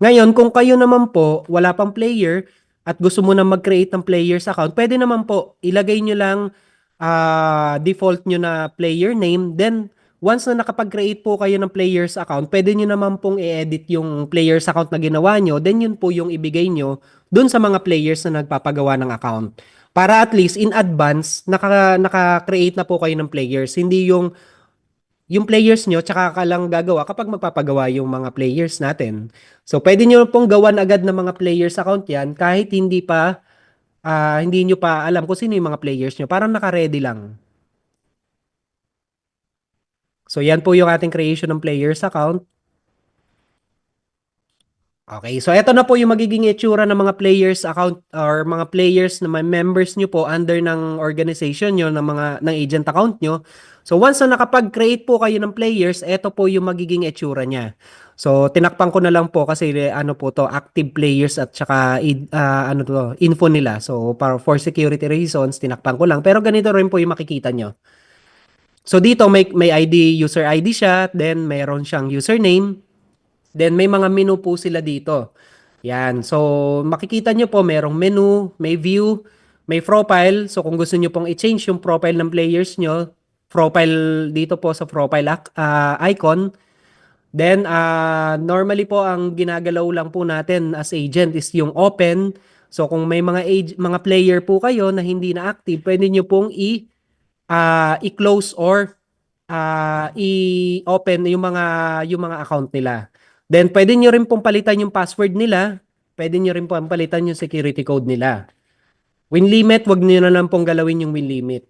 Ngayon, kung kayo naman po, wala pang player at gusto mo na mag-create ng players account, pwede naman po, ilagay nyo lang default nyo na player name. Then, once na nakapag-create po kayo ng players account, pwede nyo naman pong i-edit yung players account na ginawa nyo. Then, yun po yung ibigay nyo dun sa mga players na nagpapagawa ng account. Para at least in advance, naka-create na po kayo ng players. Hindi yung players nyo, tsaka ka lang gagawa kapag magpapagawa yung mga players natin. So, pwede nyo pong gawan agad ng mga players account yan kahit hindi pa hindi nyo pa alam kung sino yung mga players nyo. Parang naka-ready lang. So yan po yung ating creation ng players account. Okay, so eto na po yung magiging itsura ng mga players account or mga players na may members nyo po under ng organization nyo, ng agent account nyo. So once na nakapag-create po kayo ng players, eto po yung magiging itsura niya. So tinakpan ko na lang po kasi ano po to, active players at saka ano to, info nila. So for security reasons, tinakpan ko lang. Pero ganito rin po yung makikita nyo. So dito may ID, user ID siya, then mayroon siyang username. Then may mga menu po sila dito. Yan. So makikita nyo po merong menu, may view, may profile. So kung gusto nyo pong i-change yung profile ng players nyo, profile dito po sa profile icon. Then normally po ang ginagalaw lang po natin as agent is yung open. So kung may mga player po kayo na hindi na active, pwede nyo pong i-close or i-open yung mga account nila. Then pwede nyo rin pong palitan yung password nila. Pwede nyo rin pong palitan yung security code nila. Win limit, wag niyo na lang pong galawin yung win limit.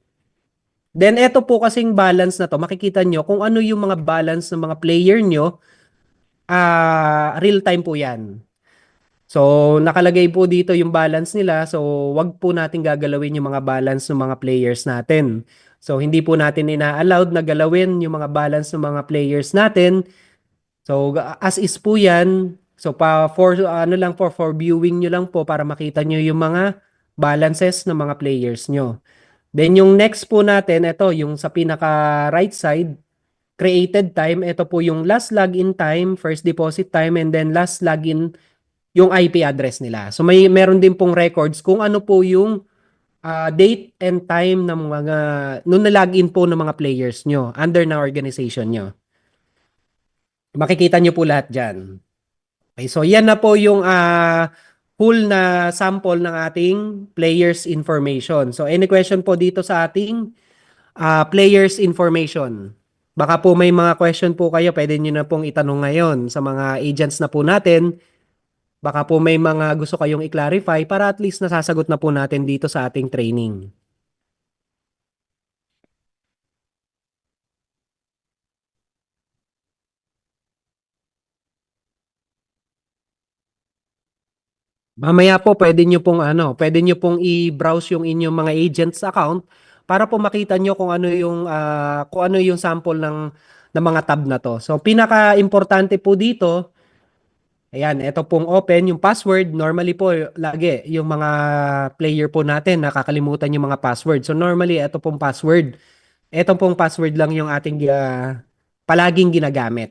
Then eto po kasing balance na to, makikita nyo kung ano yung mga balance ng mga player nyo, real time po yan. So, nakalagay po dito yung balance nila. So, wag po natin gagalawin yung mga balance ng mga players natin. So, hindi po natin ina-allowed na galawin yung mga balance ng mga players natin. So, as is po yan. So, ano lang po, for viewing nyo lang po para makita nyo yung mga balances ng mga players nyo. Then, yung next po natin, ito, yung sa pinaka right side, created time. Ito po yung last login time, first deposit time, and then last login yung IP address nila. So meron din pong records kung ano po yung date and time ng mga nung na-login po ng mga players nyo under na organization nyo. Makikita nyo po lahat dyan. Okay, so yan na po yung full na sample ng ating players information. So any question po dito sa ating players information? Baka po may mga question po kayo, pwede nyo na pong itanong ngayon sa mga agents na po natin. Baka po may mga gusto kayong i-clarify para at least nasasagot na po natin dito sa ating training. Mamaya po pwede nyo pong i-browse yung inyong mga agents account para po makita nyo kung ano yung sample ng mga tab na to. So pinaka-importante po dito, ayan, ito pong open yung password. Normally po lagi yung mga player po natin nakakalimutan yung mga password. So normally ito pong password. Ito pong password lang yung ating palaging ginagamit.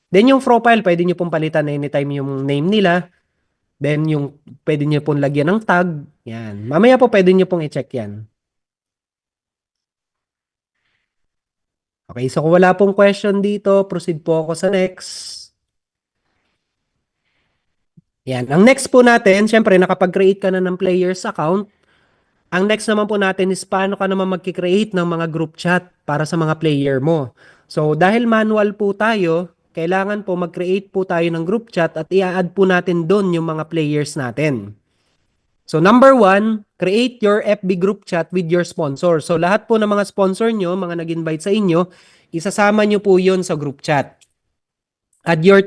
Then yung profile, pwede nyo pong palitan anytime yung name nila. Then yung pwede nyo pong lagyan ng tag. Yan. Mamaya po pwede nyo pong i-check yan. Okay, so kung wala pong question dito, proceed po ako sa next. Yan. Ang next po natin, syempre nakapag-create ka na ng players account. Ang next naman po natin is paano ka naman mag-create ng mga group chat para sa mga player mo. So dahil manual po tayo, kailangan po mag-create po tayo ng group chat at i-add po natin doon yung mga players natin. So number one, create your FB group chat with your sponsor. So lahat po ng mga sponsor nyo, mga nag-invite sa inyo, isasama nyo po yon sa group chat. Add your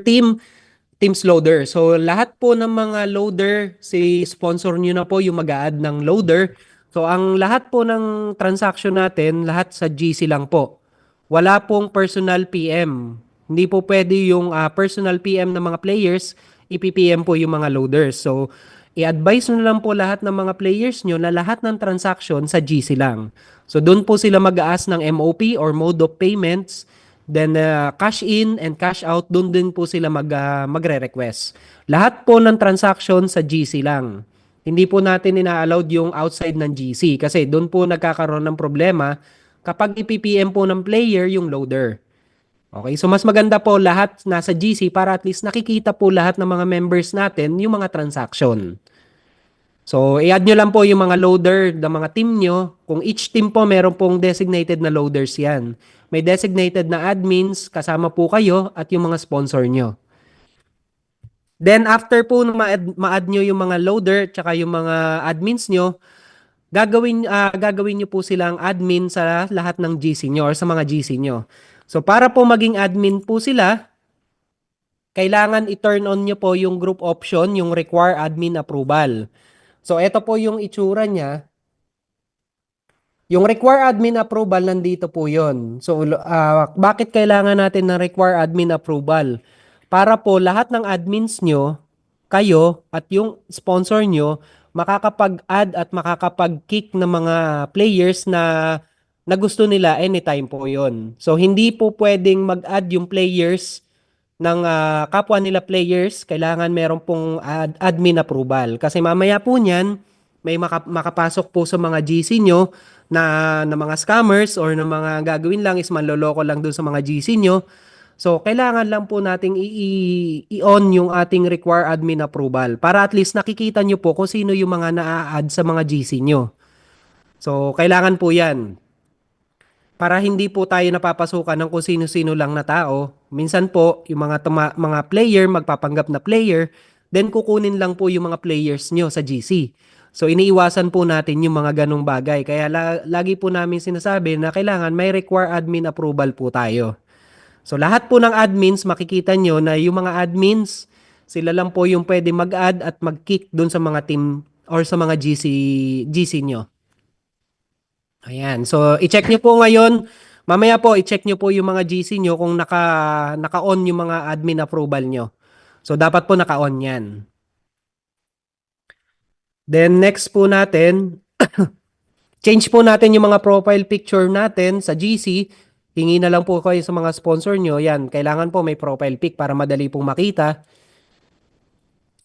Teams loader. So lahat po ng mga loader, si sponsor nyo na po yung mag-a-add ng loader. So ang lahat po ng transaction natin, lahat sa GC lang po. Wala pong personal PM. Hindi po pwede yung personal PM ng mga players, ipipm po yung mga loaders. So i-advise nyo na lang po lahat ng mga players nyo na lahat ng transaction sa GC lang. So doon po sila mag-a-ask ng MOP or mode of payments. Then cash in and cash out, doon din po sila magre-request. Lahat po ng transaction sa GC lang. Hindi po natin ina-allowed yung outside ng GC kasi doon po nagkakaroon ng problema kapag ipipm po ng player yung loader. Okay, so mas maganda po lahat nasa GC para at least nakikita po lahat ng mga members natin yung mga transaction. So, i-add nyo lang po yung mga loader ng mga team nyo. Kung each team po, meron pong designated na loaders yan. May designated na admins, kasama po kayo, at yung mga sponsor nyo. Then after po na ma-add nyo yung mga loader tsaka yung mga admins nyo, gagawin nyo po silang admin sa lahat ng GC nyo or sa mga GC nyo. So para po maging admin po sila, kailangan i-turn on nyo po yung group option, yung require admin approval. So ito po yung itsura niya. Yung require admin approval, nandito po yon. So, bakit kailangan natin ng require admin approval? Para po lahat ng admins nyo, kayo, at yung sponsor nyo, makakapag-add at makakapag-kick ng mga players na gusto nila anytime po yon. So, hindi po pwedeng mag-add yung players ng kapwa nila players, kailangan meron pong admin approval. Kasi mamaya po niyan, may makapasok po sa mga GC nyo na mga scammers or na mga gagawin lang is manloloko lang dun sa mga GC nyo. So, kailangan lang po nating i-on yung ating require admin approval para at least nakikita nyo po kung sino yung mga na-add sa mga GC nyo. So, kailangan po yan para hindi po tayo napapasukan ng kung sino-sino lang na tao. Minsan po, yung mga player, magpapanggap na player, then kukunin lang po yung mga players nyo sa GC. So, iniiwasan po natin yung mga ganong bagay. Kaya lagi po namin sinasabi na kailangan may require admin approval po tayo. So, lahat po ng admins, makikita nyo na yung mga admins, sila lang po yung pwede mag-add at mag-kick dun sa mga team or sa mga GC nyo. Ayan. So, i-check nyo po ngayon. Mamaya po, i-check nyo po yung mga GC nyo kung naka-on yung mga admin approval nyo. So, dapat po naka-on yan. Then, next po natin, change po natin yung mga profile picture natin sa GC. Hingi na lang po kayo sa mga sponsor nyo. Yan, kailangan po may profile pic para madali pong makita.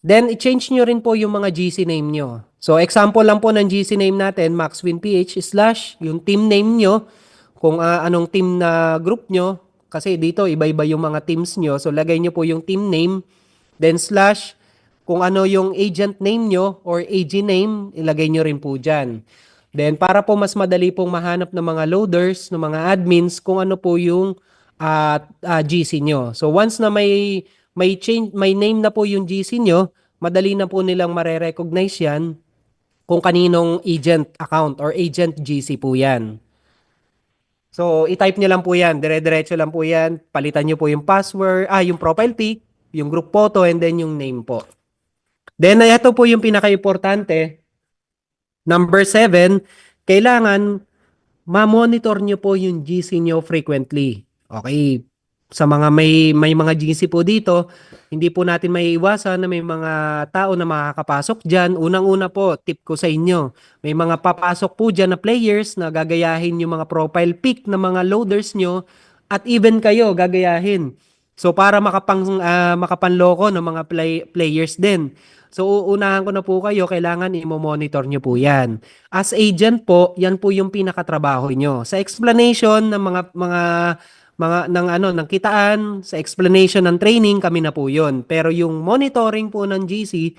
Then, i-change nyo rin po yung mga GC name nyo. So, example lang po ng GC name natin, MaxWinPH / yung team name nyo, kung anong team na group nyo. Kasi dito, iba-iba yung mga teams nyo. So, lagay nyo po yung team name. Then, / kung ano yung agent name nyo or AG name, ilagay nyo rin po dyan. Then, para po mas madali pong mahanap ng mga loaders, ng mga admins, kung ano po yung GC nyo. So, once na may name na po yung GC nyo, madali na po nilang mare-recognize yan kung kaninong agent account or agent GC po yan. So, i-type nyo lang po yan. Dire-diretso lang po yan. Palitan nyo po yung password, yung profile pic, yung group photo, and then yung name po. Then, ito po yung pinaka-importante. Number 7, kailangan ma-monitor nyo po yung GC nyo frequently. Okay. Sa mga may mga GC po dito, hindi po natin maiiwasan na may mga tao na makakapasok dyan. Unang-una po, tip ko sa inyo, may mga papasok po dyan na players na gagayahin yung mga profile pic ng mga loaders nyo at even kayo gagayahin. So para makapanloko ng mga players din. So uunahan ko na po kayo, kailangan i-monitor nyo po yan. As agent po, yan po yung pinakatrabaho nyo. Sa explanation ng mga ng kitaan, sa explanation ng training, kami na po yun. Pero yung monitoring po ng GC,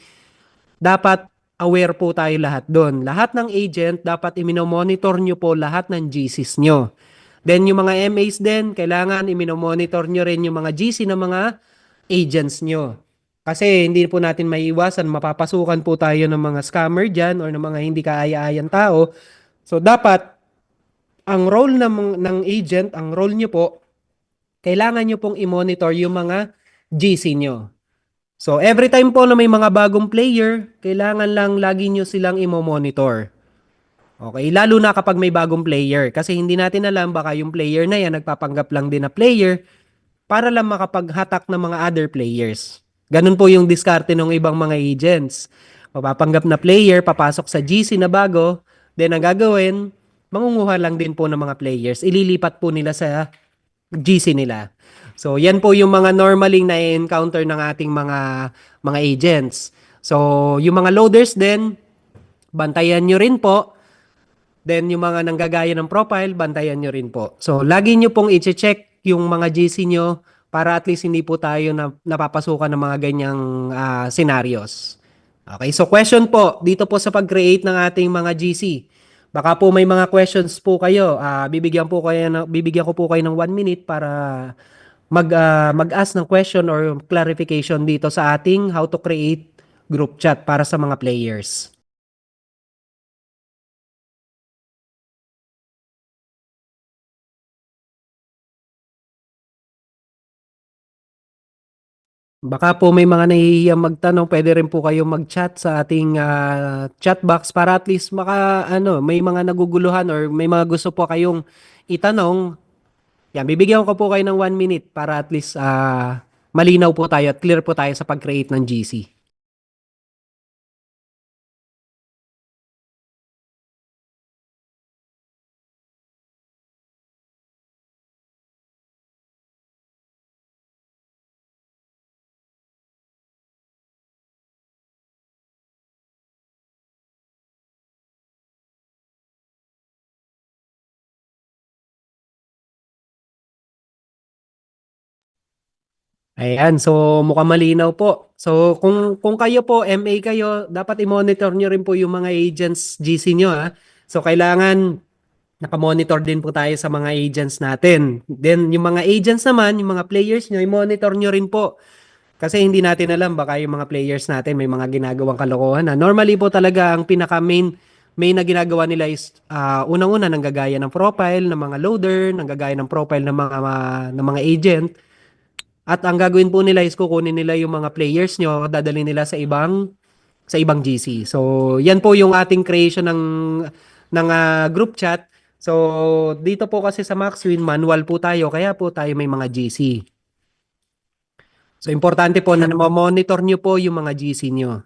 dapat aware po tayo lahat doon. Lahat ng agent, dapat i-monitor nyo po lahat ng GCs nyo. Then yung mga MAs din, kailangan i-monitor nyo rin yung mga GC ng mga agents nyo. Kasi hindi po natin maiiwasan, mapapasukan po tayo ng mga scammer dyan or ng mga hindi kaaya-ayang tao. So dapat, ang role ng agent, ang role nyo po, kailangan nyo pong i-monitor yung mga GC nyo. So every time po na may mga bagong player, kailangan lang lagi nyo silang i-monitor. Okay, lalo na kapag may bagong player. Kasi hindi natin alam, baka yung player na yan, nagpapanggap lang din na player para lang makapaghatak ng mga other players. Ganun po yung diskarte ng ibang mga agents. Mapapanggap na player, papasok sa GC na bago, then ang gagawin, mangunguha lang din po ng mga players. Ililipat po nila sa GC nila. So, yan po yung mga normaling na-encounter ng ating mga agents. So, yung mga loaders din, bantayan nyo rin po. Then, yung mga nanggagaya ng profile, bantayan nyo rin po. So, lagi nyo pong i-check yung mga GC nyo para at least hindi po tayo napapasukan ng mga ganyang scenarios. Okay, so question po, dito po sa pag-create ng ating mga GC. Baka po may mga questions po kayo. Bibigyan ko po kayo ng 1 minute mag-ask ng question or clarification dito sa ating how to create group chat para sa mga players. Baka po may mga nahihiyang magtanong, pwede rin po kayong mag-chat sa ating chat box para at least may mga naguguluhan or may mga gusto po kayong itanong. Yan, bibigyan ko po kayo ng 1 minute para at least malinaw po tayo at clear po tayo sa pag-create ng GC. Ayan, so mukhang malinaw po. So kung kayo po, MA kayo, dapat i-monitor nyo rin po yung mga agents GC nyo ha. So kailangan nakamonitor din po tayo sa mga agents natin. Then yung mga agents naman, yung mga players nyo, i-monitor nyo rin po. Kasi hindi natin alam, baka yung mga players natin may mga ginagawang kalokohan na. Normally po talaga ang pinaka main na ginagawa nila is unang-una nanggagaya ng profile ng mga loader, nanggagaya ng profile ng mga agent. At ang gagawin po nila is kukunin nila yung mga players nyo, dadalhin nila sa ibang GC. So, yan po yung ating creation ng group chat. So, dito po kasi sa Maxwin, manual po tayo, kaya po tayo may mga GC. So, importante po na monitor nyo po yung mga GC nyo.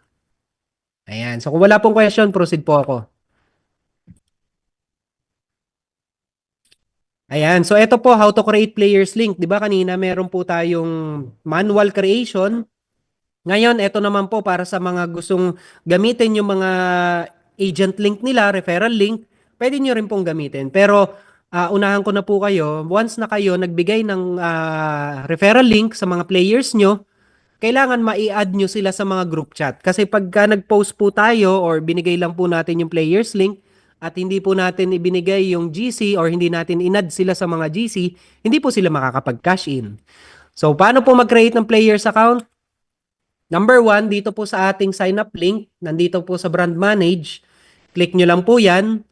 Ayan. So, kung wala pong question, proceed po ako. Ayan. So, ito po, how to create players link. Di ba kanina, meron po tayong manual creation. Ngayon, ito naman po para sa mga gustong gamitin yung mga agent link nila, referral link, pwede nyo rin pong gamitin. Pero, unahan ko na po kayo, once na kayo nagbigay ng referral link sa mga players nyo, kailangan mai-add nyo sila sa mga group chat. Kasi pagka nag-post po tayo or binigay lang po natin yung players link at hindi po natin ibinigay yung GC or hindi natin in-add sila sa mga GC, hindi po sila makakapag-cash in. So, paano po mag-create ng players account? Number 1, dito po sa ating sign up link, nandito po sa brand manage, click nyo lang po yan.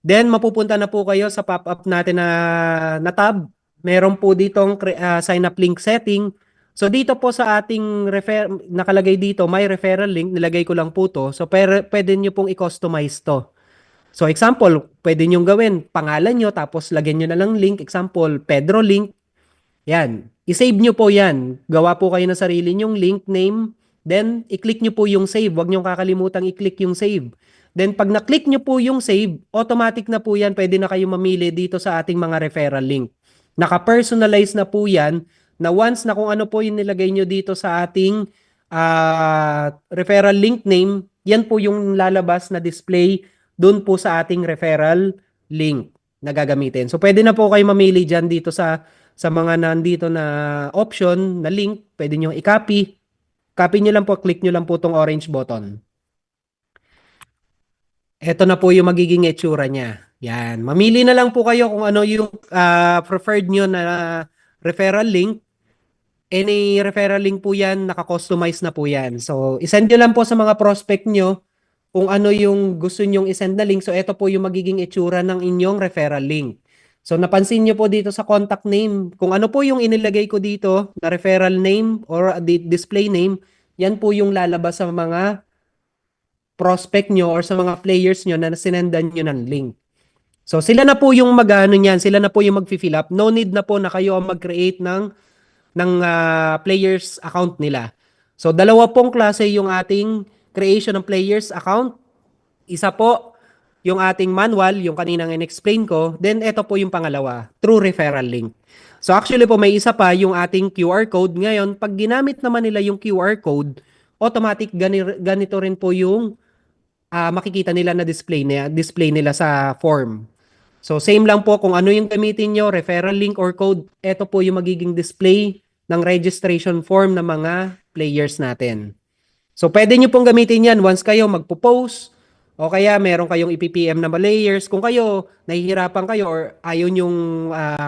Then, mapupunta na po kayo sa pop-up natin na tab. Meron po ditong sign up link setting. So, dito po sa ating nakalagay dito, may referral link, nilagay ko lang po to. So, pwede nyo pong i-customize to. So, example, pwede nyo gawin, pangalan nyo, tapos lagyan nyo na lang link. Example, Pedro link. Yan. I-save nyo po yan. Gawa po kayo ng sarili nyong link name. Then, i-click nyo po yung save. Huwag nyo kakalimutang i-click yung save. Then, pag na-click nyo po yung save, automatic na po yan. Pwede na kayo mamili dito sa ating mga referral link. Naka-personalize na po yan na once na kung ano po yung nilagay nyo dito sa ating referral link name, yan po yung lalabas na display doon po sa ating referral link na gagamitin. So, pwede na po kayo mamili dyan dito sa mga nandito na option na link, pwede nyo i-copy. Copy nyo lang po, click nyo lang po tong orange button. Ito na po yung magiging itsura niya. Yan. Mamili na lang po kayo kung ano yung preferred nyo na referral link. Any referral link po yan, naka-customize na po yan. So, isend nyo lang po sa mga prospect nyo kung ano yung gusto nyong isend na link. So, ito po yung magiging itsura ng inyong referral link. So, napansin nyo po dito sa contact name, kung ano po yung inilagay ko dito na referral name or display name, yan po yung lalabas sa mga prospect nyo or sa mga players nyo na sinendan nyo ng link. So, sila na po yung mag-ano niyan, sila na po yung mag-fill up. No need na po na kayo ang mag-create ng players account nila. So, dalawa pong klase yung ating creation ng players account. Isa po, yung ating manual, yung kaninang in-explain ko. Then, ito po yung pangalawa, through referral link. So, actually po, may isa pa, yung ating QR code. Ngayon, pag ginamit naman nila yung QR code, automatic ganito rin po yung makikita nila na display nila sa form. So, same lang po kung ano yung gamitin nyo, referral link or code, ito po yung magiging display ng registration form ng mga players natin. So, pwede nyo pong gamitin yan once kayo magpo-post O kaya meron kayong i-PPM na layers. Kung kayo, nahihirapan kayo or ayaw nyong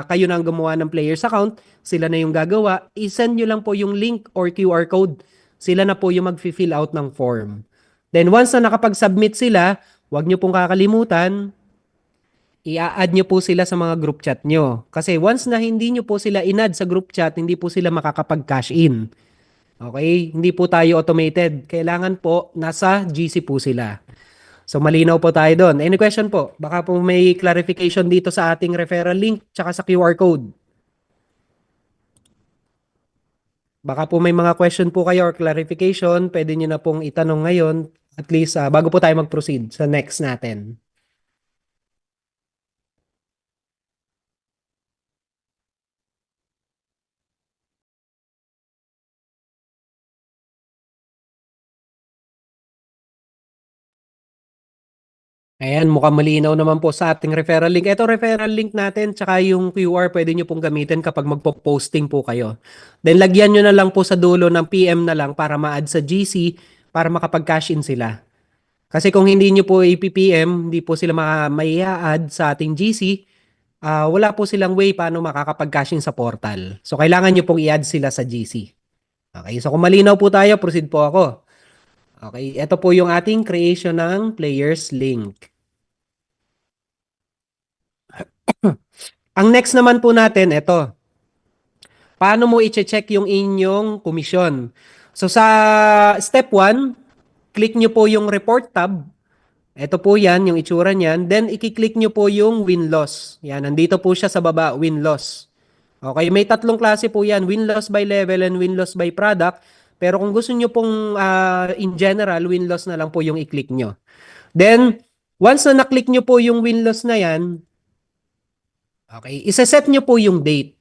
kayo nang gumawa ng players account, sila na yung gagawa, isend nyo lang po yung link or QR code. Sila na po yung mag-fill out ng form. Then once na nakapag-submit sila, huwag nyo pong kakalimutan, i-add nyo po sila sa mga group chat nyo. Kasi once na hindi nyo po sila in-add sa group chat, hindi po sila makakapag-cash in. Okay? Hindi po tayo automated. Kailangan po nasa GC po sila. So malinaw po tayo doon. Any question po? Baka po may clarification dito sa ating referral link tsaka sa QR code. Baka po may mga question po kayo or clarification, pwede nyo na pong itanong ngayon at least bago po tayo mag-proceed sa next natin. Ayan, mukhang malinaw naman po sa ating referral link. Ito referral link natin, tsaka yung QR pwede nyo pong gamitin kapag magpo-posting po kayo. Then lagyan nyo na lang po sa dulo ng PM na lang para ma-add sa GC para makapag-cash in sila. Kasi kung hindi nyo po i-PM, hindi po sila mai-add sa ating GC, wala po silang way paano makakapag-cash in sa portal. So kailangan nyo pong i-add sila sa GC. Okay, so kung malinaw po tayo, proceed po ako. Okay, ito po yung ating creation ng players link. Ang next naman po natin, ito. Paano mo i-check yung inyong komisyon? So sa step 1, click nyo po yung report tab. Ito po yan, yung itsura niyan. Then i-click nyo po yung win-loss. Yan, nandito po siya sa baba, win-loss. Okay, may tatlong klase po yan, win-loss by level and win-loss by product. Pero kung gusto nyo pong in general, win-loss na lang po yung i-click nyo. Then, once na na-click nyo po yung win-loss na yan, okay, isa-set nyo po yung date.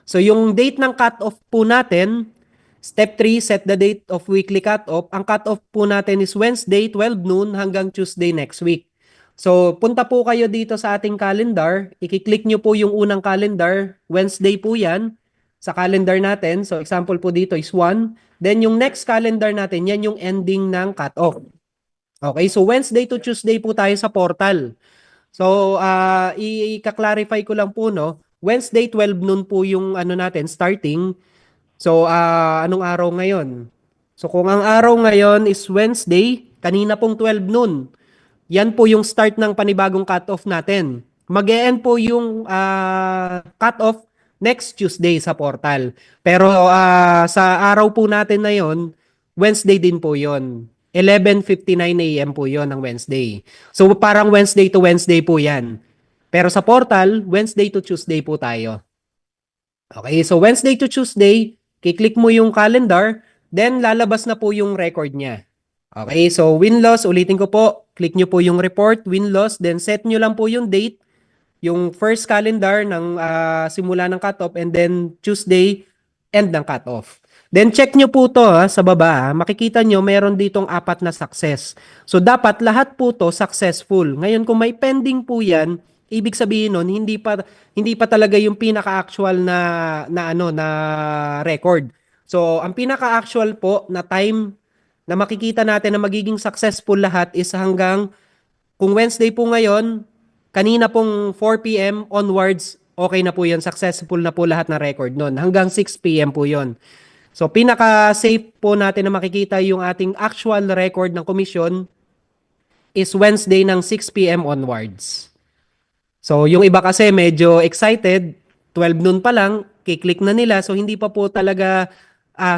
So yung date ng cut-off po natin, step 3, set the date of weekly cut-off. Ang cut-off po natin is Wednesday, 12 noon hanggang Tuesday next week. So punta po kayo dito sa ating calendar, i-click nyo po yung unang calendar, Wednesday po yan, sa calendar natin. So example po dito is 1. Then yung next calendar natin, yan yung ending ng cut-off. Okay, so Wednesday to Tuesday po tayo sa portal. So, i-clarify ko lang po, no? Wednesday, 12 noon po yung ano natin, starting. So, anong araw ngayon? So, kung ang araw ngayon is Wednesday, kanina pong 12 noon. Yan po yung start ng panibagong cut-off natin. Mag-e-end po yung cut-off next Tuesday sa portal. Pero sa araw po natin na yon, Wednesday din po yon. 11:59 a.m. po yon ng Wednesday. So parang Wednesday to Wednesday po yan. Pero sa portal, Wednesday to Tuesday po tayo. Okay, so Wednesday to Tuesday, kiklik mo yung calendar, then lalabas na po yung record niya. Okay, so win-loss, ulitin ko po, click nyo po yung report, win-loss, then set nyo lang po yung date, yung first calendar ng simula ng cutoff, and then Tuesday, end ng cutoff. Then check nyo po to sa baba, makikita nyo meron ditong 4 na success. So dapat lahat po to successful. Ngayon kung may pending po yan, ibig sabihin nun, hindi pa talaga yung pinaka-actual na record. So ang pinaka-actual po na time na makikita natin na magiging successful lahat is hanggang, kung Wednesday po ngayon, kanina pong 4 p.m. onwards, okay na po yan. Successful na po lahat na record nun. Hanggang 6 p.m. po yon. So, pinaka-safe po natin na makikita yung ating actual record ng komisyon is Wednesday ng 6 p.m. onwards. So, yung iba kasi medyo excited, 12 noon pa lang, kiklik na nila. So, hindi pa po talaga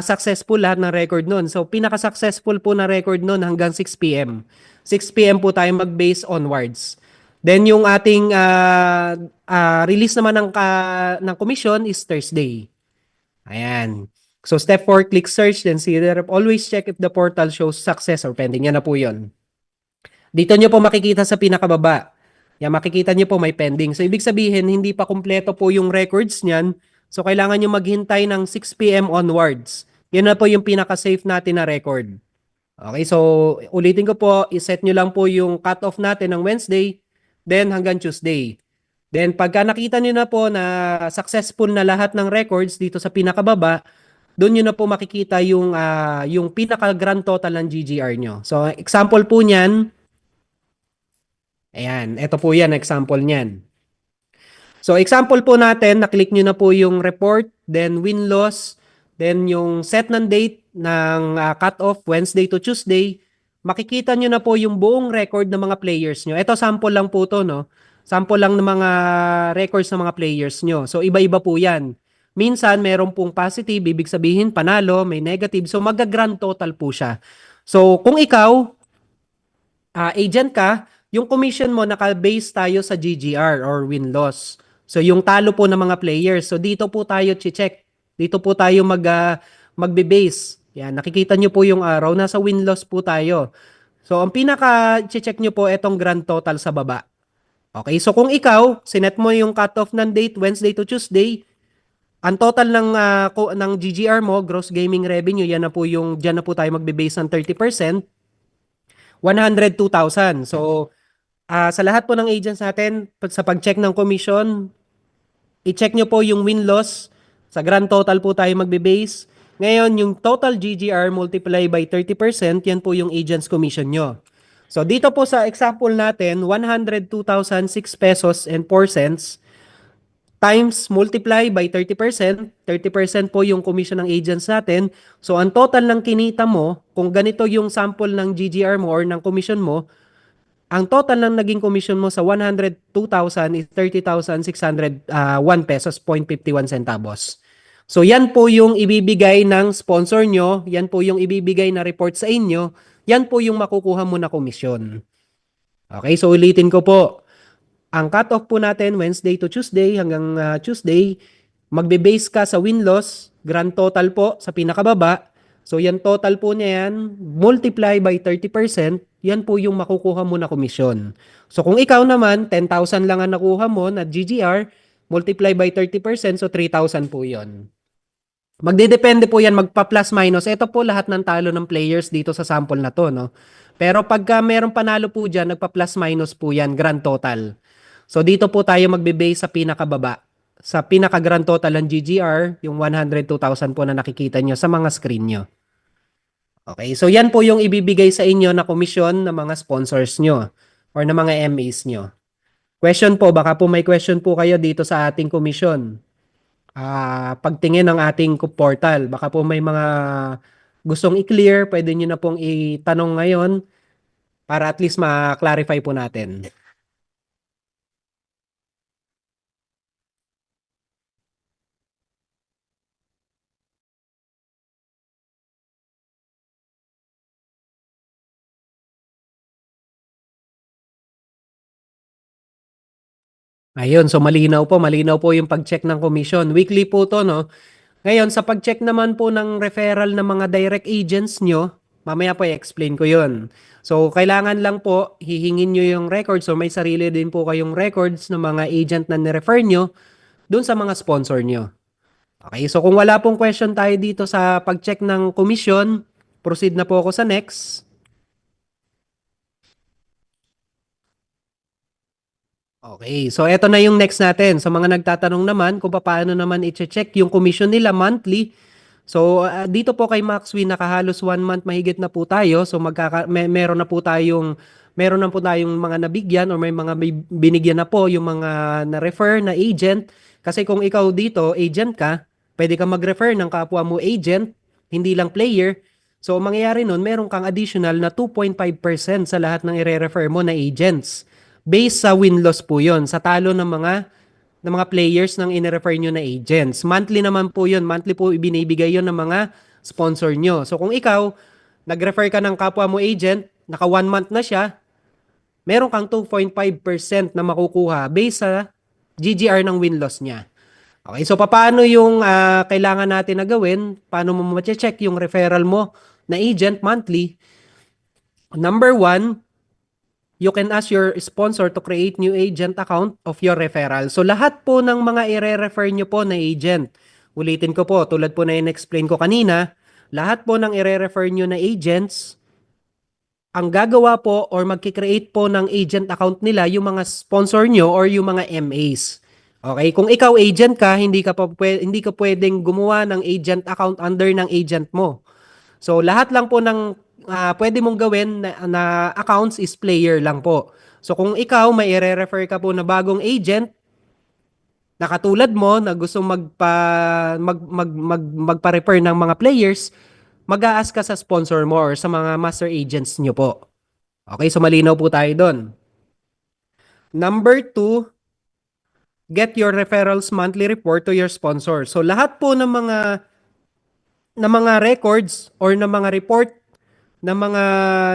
successful lahat ng record noon. So, pinaka-successful po na record noon hanggang 6 p.m. 6 p.m. po tayo mag-base onwards. Then, yung ating release naman ng commission is Thursday. Ayan. So, step 4, click search, then see there. Always check if the portal shows success or pending. Yan na po yun. Dito nyo po makikita sa pinakababa. Yan, makikita nyo po may pending. So, ibig sabihin, hindi pa kumpleto po yung records niyan. So, kailangan nyo maghintay ng 6 p.m. onwards. Yan na po yung pinaka-safe natin na record. Okay, so, ulitin ko po, iset nyo lang po yung cut-off natin ng Wednesday, then hanggang Tuesday. Then, pagka nakita nyo na po na successful na lahat ng records dito sa pinakababa, doon nyo na po makikita yung pinaka-grand total ng GGR nyo. So, example po niyan, Ayan, ito po yan, example niyan. So example po natin, na-click nyo na po yung report, then win-loss, then yung set ng date ng cut-off Wednesday to Tuesday. Makikita nyo na po yung buong record ng mga players nyo. Ito sample lang po to, no? Sample lang ng mga records ng mga players nyo. So iba-iba po yan. Minsan meron pong positive, ibig sabihin panalo, may negative. So mag-grand total po siya. So kung ikaw, agent ka, yung commission mo naka-base tayo sa GGR or win-loss. So yung talo po ng mga players. So dito po tayo check. Dito po tayo magbe-base. Yan, nakikita nyo po yung araw, nasa win-loss po tayo. So ang pinaka-check nyo po itong grand total sa baba. Okay, so kung ikaw, sinet mo yung cutoff ng date Wednesday to Tuesday, ang total ng GGR mo, gross gaming revenue, yan na po yung diyan na po tayo magbe-base ng 30%, 102,000. So sa lahat po ng agents natin, sa pag-check ng commission, i-check nyo po yung win-loss. Sa grand total po tayo magbe-base. Ngayon, yung total GGR multiply by 30%, yan po yung agent's commission nyo. So dito po sa example natin, 102,006 pesos and 4 cents times multiply by 30%. 30% po yung commission ng agents natin. So ang total ng kinita mo, kung ganito yung sample ng GGR mo or ng commission mo, ang total ng naging commission mo sa 102,000 is 30,601 pesos, 0.51 centavos. So yan po yung ibibigay ng sponsor nyo, yan po yung ibibigay na report sa inyo, yan po yung makukuha mo na komisyon. Okay, so ulitin ko po. Ang cut-off po natin, Wednesday to Tuesday hanggang Tuesday, magbe-base ka sa win-loss, grand total po sa pinakababa. So yan total po niya yan, multiply by 30%, yan po yung makukuha mo na komisyon. So kung ikaw naman, 10,000 lang ang nakuha mo na GGR, multiply by 30%, so 3,000 po yon. Magdedepende po yan, magpa-plus minus. Ito po lahat ng talo ng players dito sa sample na to, no? Pero pagka merong panalo po dyan, nagpa-plus minus po yan, grand total. So dito po tayo magbe-base sa pinakababa. Sa pinaka-grand total ng GGR, yung 102,000 po na nakikita nyo sa mga screen nyo. Okay, so yan po yung ibibigay sa inyo na komisyon ng mga sponsors nyo or ng mga MAs nyo. Question po, baka po may question po kayo dito sa ating komisyon. Pagtingin ng ating portal, baka po may mga gustong i-clear, pwede nyo na pong itanong ngayon para at least ma-clarify po natin. Ayun, so malinaw po yung pag-check ng commission. Weekly po to, no? Ngayon, sa pag-check naman po ng referral ng mga direct agents nyo, mamaya po i-explain ko yun. So, kailangan lang po, hihingin nyo yung records. So, may sarili din po kayong records ng mga agent na nirefer nyo dun sa mga sponsor nyo. Okay, so kung wala pong question tayo dito sa pag-check ng commission, proceed na po ako sa next. Okay, so eto na yung next natin. Sa mga nagtatanong naman kung paano naman i-check yung commission nila monthly. So dito po kay Maxwin nakahalos 1 month mahigit na po tayo. So meron na po tayong mga nabigyan or may mga binigyan na po yung mga na-refer na agent. Kasi kung ikaw dito agent ka, pwede ka mag-refer ng kapwa mo agent, hindi lang player. So ang mangyayari nun, meron kang additional na 2.5% sa lahat ng ire-refer mo na agents. Based sa win-loss po yon, sa talo ng mga players ng in-refer nyo na agents. Monthly naman po yon, monthly po ibinibigay yon ng mga sponsor nyo. So kung ikaw, nag-refer ka ng kapwa mo agent, naka 1 month na siya, meron kang 2.5% na makukuha based sa GGR ng win-loss niya. Okay, so paano yung kailangan natin na gawin? Paano mo ma-check yung referral mo na agent monthly? Number 1, you can ask your sponsor to create new agent account of your referral. So lahat po ng mga i-refer nyo po na agent, ulitin ko po, tulad po na in-explain ko kanina, lahat po ng i-refer nyo na agents, ang gagawa po or magkikreate po ng agent account nila yung mga sponsor nyo or yung mga MAs. Okay, kung ikaw agent ka, hindi ka pwedeng gumawa ng agent account under ng agent mo. So lahat lang po ng pwede mong gawin na accounts is player lang po. So kung ikaw may i-refer ka po na bagong agent na katulad mo na gusto magpa-refer ng mga players, mag-a-ask ka sa sponsor mo or sa mga master agents nyo po. Okay, so malinaw po tayo doon. Number two, get your referrals monthly report to your sponsor. So lahat po ng mga records or ng mga report na mga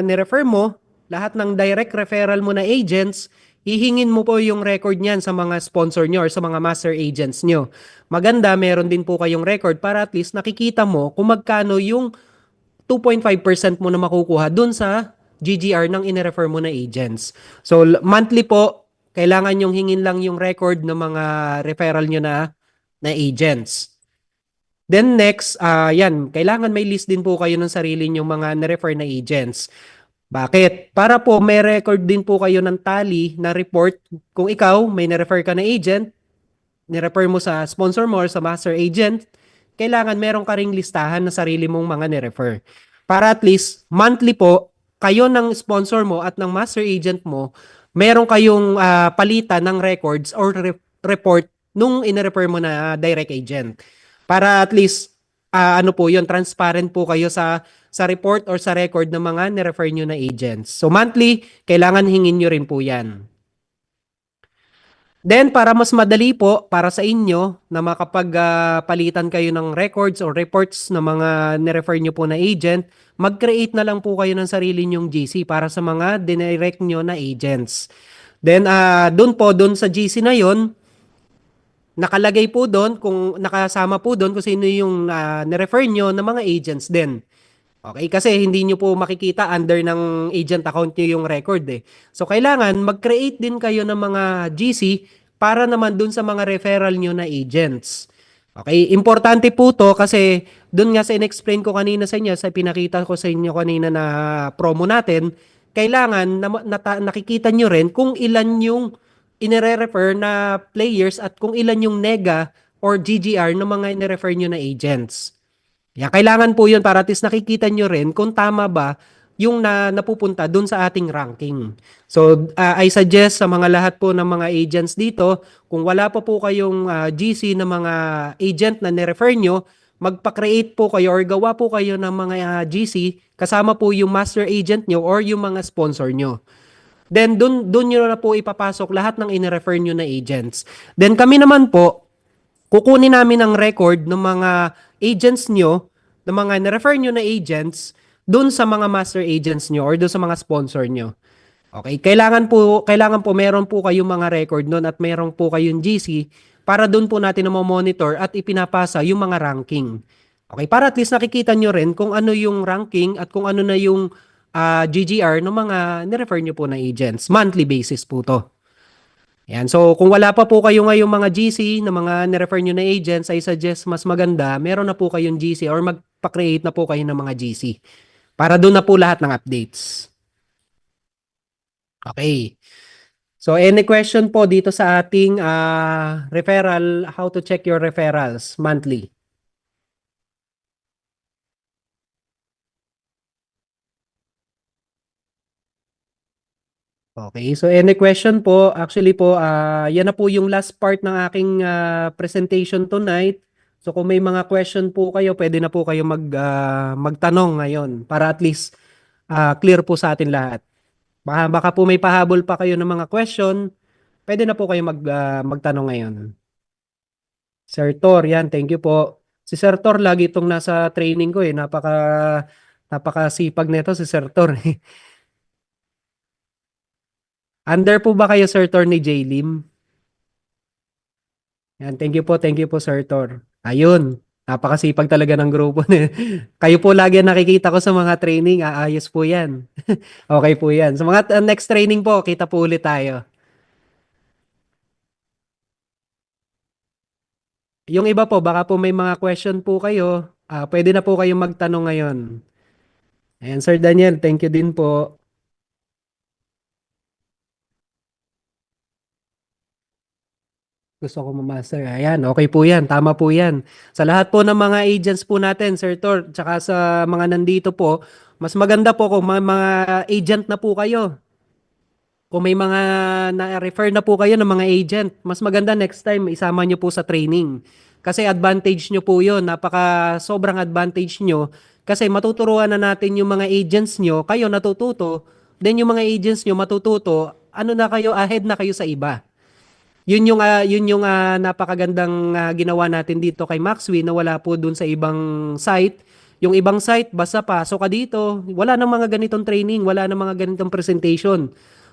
nirefer mo, lahat ng direct referral mo na agents, hihingin mo po yung record niyan sa mga sponsor nyo or sa mga master agents nyo. Maganda, meron din po kayong record para at least nakikita mo kung magkano yung 2.5% mo na makukuha dun sa GGR ng inirefer mo na agents. So, monthly po, kailangan yung hingin lang yung record ng mga referral nyo na agents. Then next, yan, kailangan may list din po kayo ng sarili nyong mga na-refer na agents. Bakit? Para po may record din po kayo ng tally na report kung ikaw may na-refer ka na agent, ni-refer mo sa sponsor mo or sa master agent, kailangan meron ka ring listahan ng sarili mong mga ni-refer. Para at least monthly po, kayo ng sponsor mo at ng master agent mo, meron kayong palitan ng records or report nung in-refer mo na direct agent. Para at least ano po yun, transparent po kayo sa report or sa record ng mga ni-refer nyo na agents. So monthly, kailangan hingin nyo rin po yan. Then para mas madali po para sa inyo na makapagpalitan kayo ng records or reports ng mga ni-refer nyo po na agent, mag-create na lang po kayo ng sarili nyong GC para sa mga dinirect nyo na agents. Then doon sa GC na yon, nakalagay po doon kung nakasama po doon kung sino yung ni-refer nyo ng mga agents din. Okay, kasi hindi nyo po makikita under ng agent account nyo yung record eh. So, kailangan mag-create din kayo ng mga GC para naman dun sa mga referral nyo na agents. Okay, importante po to kasi dun nga sa in-explain ko kanina sa inyo, sa pinakita ko sa inyo kanina na promo natin, kailangan nakikita nyo rin kung ilan yung inire-refer na players at kung ilan yung nega or GGR ng mga inire-refer nyo na agents. Kailangan po yun para at least nakikita nyo rin kung tama ba yung napupunta dun sa ating ranking. So, I suggest sa mga lahat po ng mga agents dito, kung wala pa po kayong GC na mga agent na nirefer nyo, magpa-create po kayo or gawa po kayo ng mga GC kasama po yung master agent nyo or yung mga sponsor nyo. Then, dun nyo na po ipapasok lahat ng inirefer nyo na agents. Then, kami naman po, kukunin namin ang record ng mga agents nyo, ng mga na-refer nyo na agents, doon sa mga master agents nyo or doon sa mga sponsor nyo. Okay, kailangan po meron po kayong mga record noon at meron po kayong GC para doon po natin na monitor at ipinapasa yung mga ranking. Okay, para at least nakikita nyo rin kung ano yung ranking at kung ano na yung GGR ng mga ni-refer nyo po na agents. Monthly basis po to. Yan. So, kung wala pa po kayo ngayong mga GC na mga ni-refer nyo na agents, I suggest mas maganda, meron na po kayong GC or magpa-create na po kayo ng mga GC. Para doon na po lahat ng updates. Okay. So, any question po dito sa ating referral, how to check your referrals monthly? Okay, so any question po, actually po, yan na po yung last part ng aking presentation tonight. So kung may mga question po kayo, pwede na po kayo magtanong ngayon para at least clear po sa atin lahat. Baka po may pahabol pa kayo ng mga question, pwede na po kayo magtanong ngayon. Sir Tor, yan, thank you po. Si Sir Tor, lagi itong nasa training ko eh. Napakasipag nito si Sir Tor. Under po ba kayo, Sir Tor, ni J-Lim? Yan, thank you po, Sir Tor. Ayun, napakasipag talaga ng grupo. Kayo po lagi ang nakikita ko sa mga training, aayos po yan. Okay po yan. Sa mga next training po, kita po ulit tayo. Yung iba po, baka po may mga question po kayo, pwede na po kayong magtanong ngayon. Ayan, Sir Daniel, thank you din po. Gusto ko ma-master. Ayan, okay po yan. Tama po yan. Sa lahat po ng mga agents po natin, Sir Tor, tsaka sa mga nandito po, mas maganda po kung mga agent na po kayo. Kung may mga na-refer na po kayo ng mga agent, mas maganda next time isama nyo po sa training. Kasi advantage nyo po yun. Napaka sobrang advantage nyo. Kasi matuturuan na natin yung mga agents nyo, kayo natututo, then yung mga agents nyo matututo, ano na kayo, ahead na kayo sa iba. Yun yung napakagandang ginawa natin dito kay Maxwin na wala po dun sa ibang site. Yung ibang site, basta pasok ka dito, wala nang mga ganitong training, wala nang mga ganitong presentation.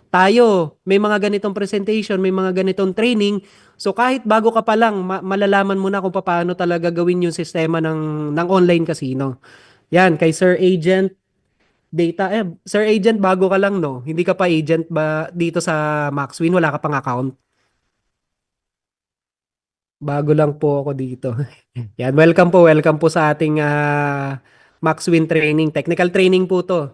Tayo, may mga ganitong presentation, may mga ganitong training. So kahit bago ka pa lang, malalaman mo na kung paano talaga gawin yung sistema ng online casino. Yan, kay Sir Agent Data. Sir Agent, bago ka lang, no? Hindi ka pa agent ba dito sa Maxwin? Wala ka pang account? Bago lang po ako dito. Yan, welcome po sa ating Maxwin training. Technical training po to.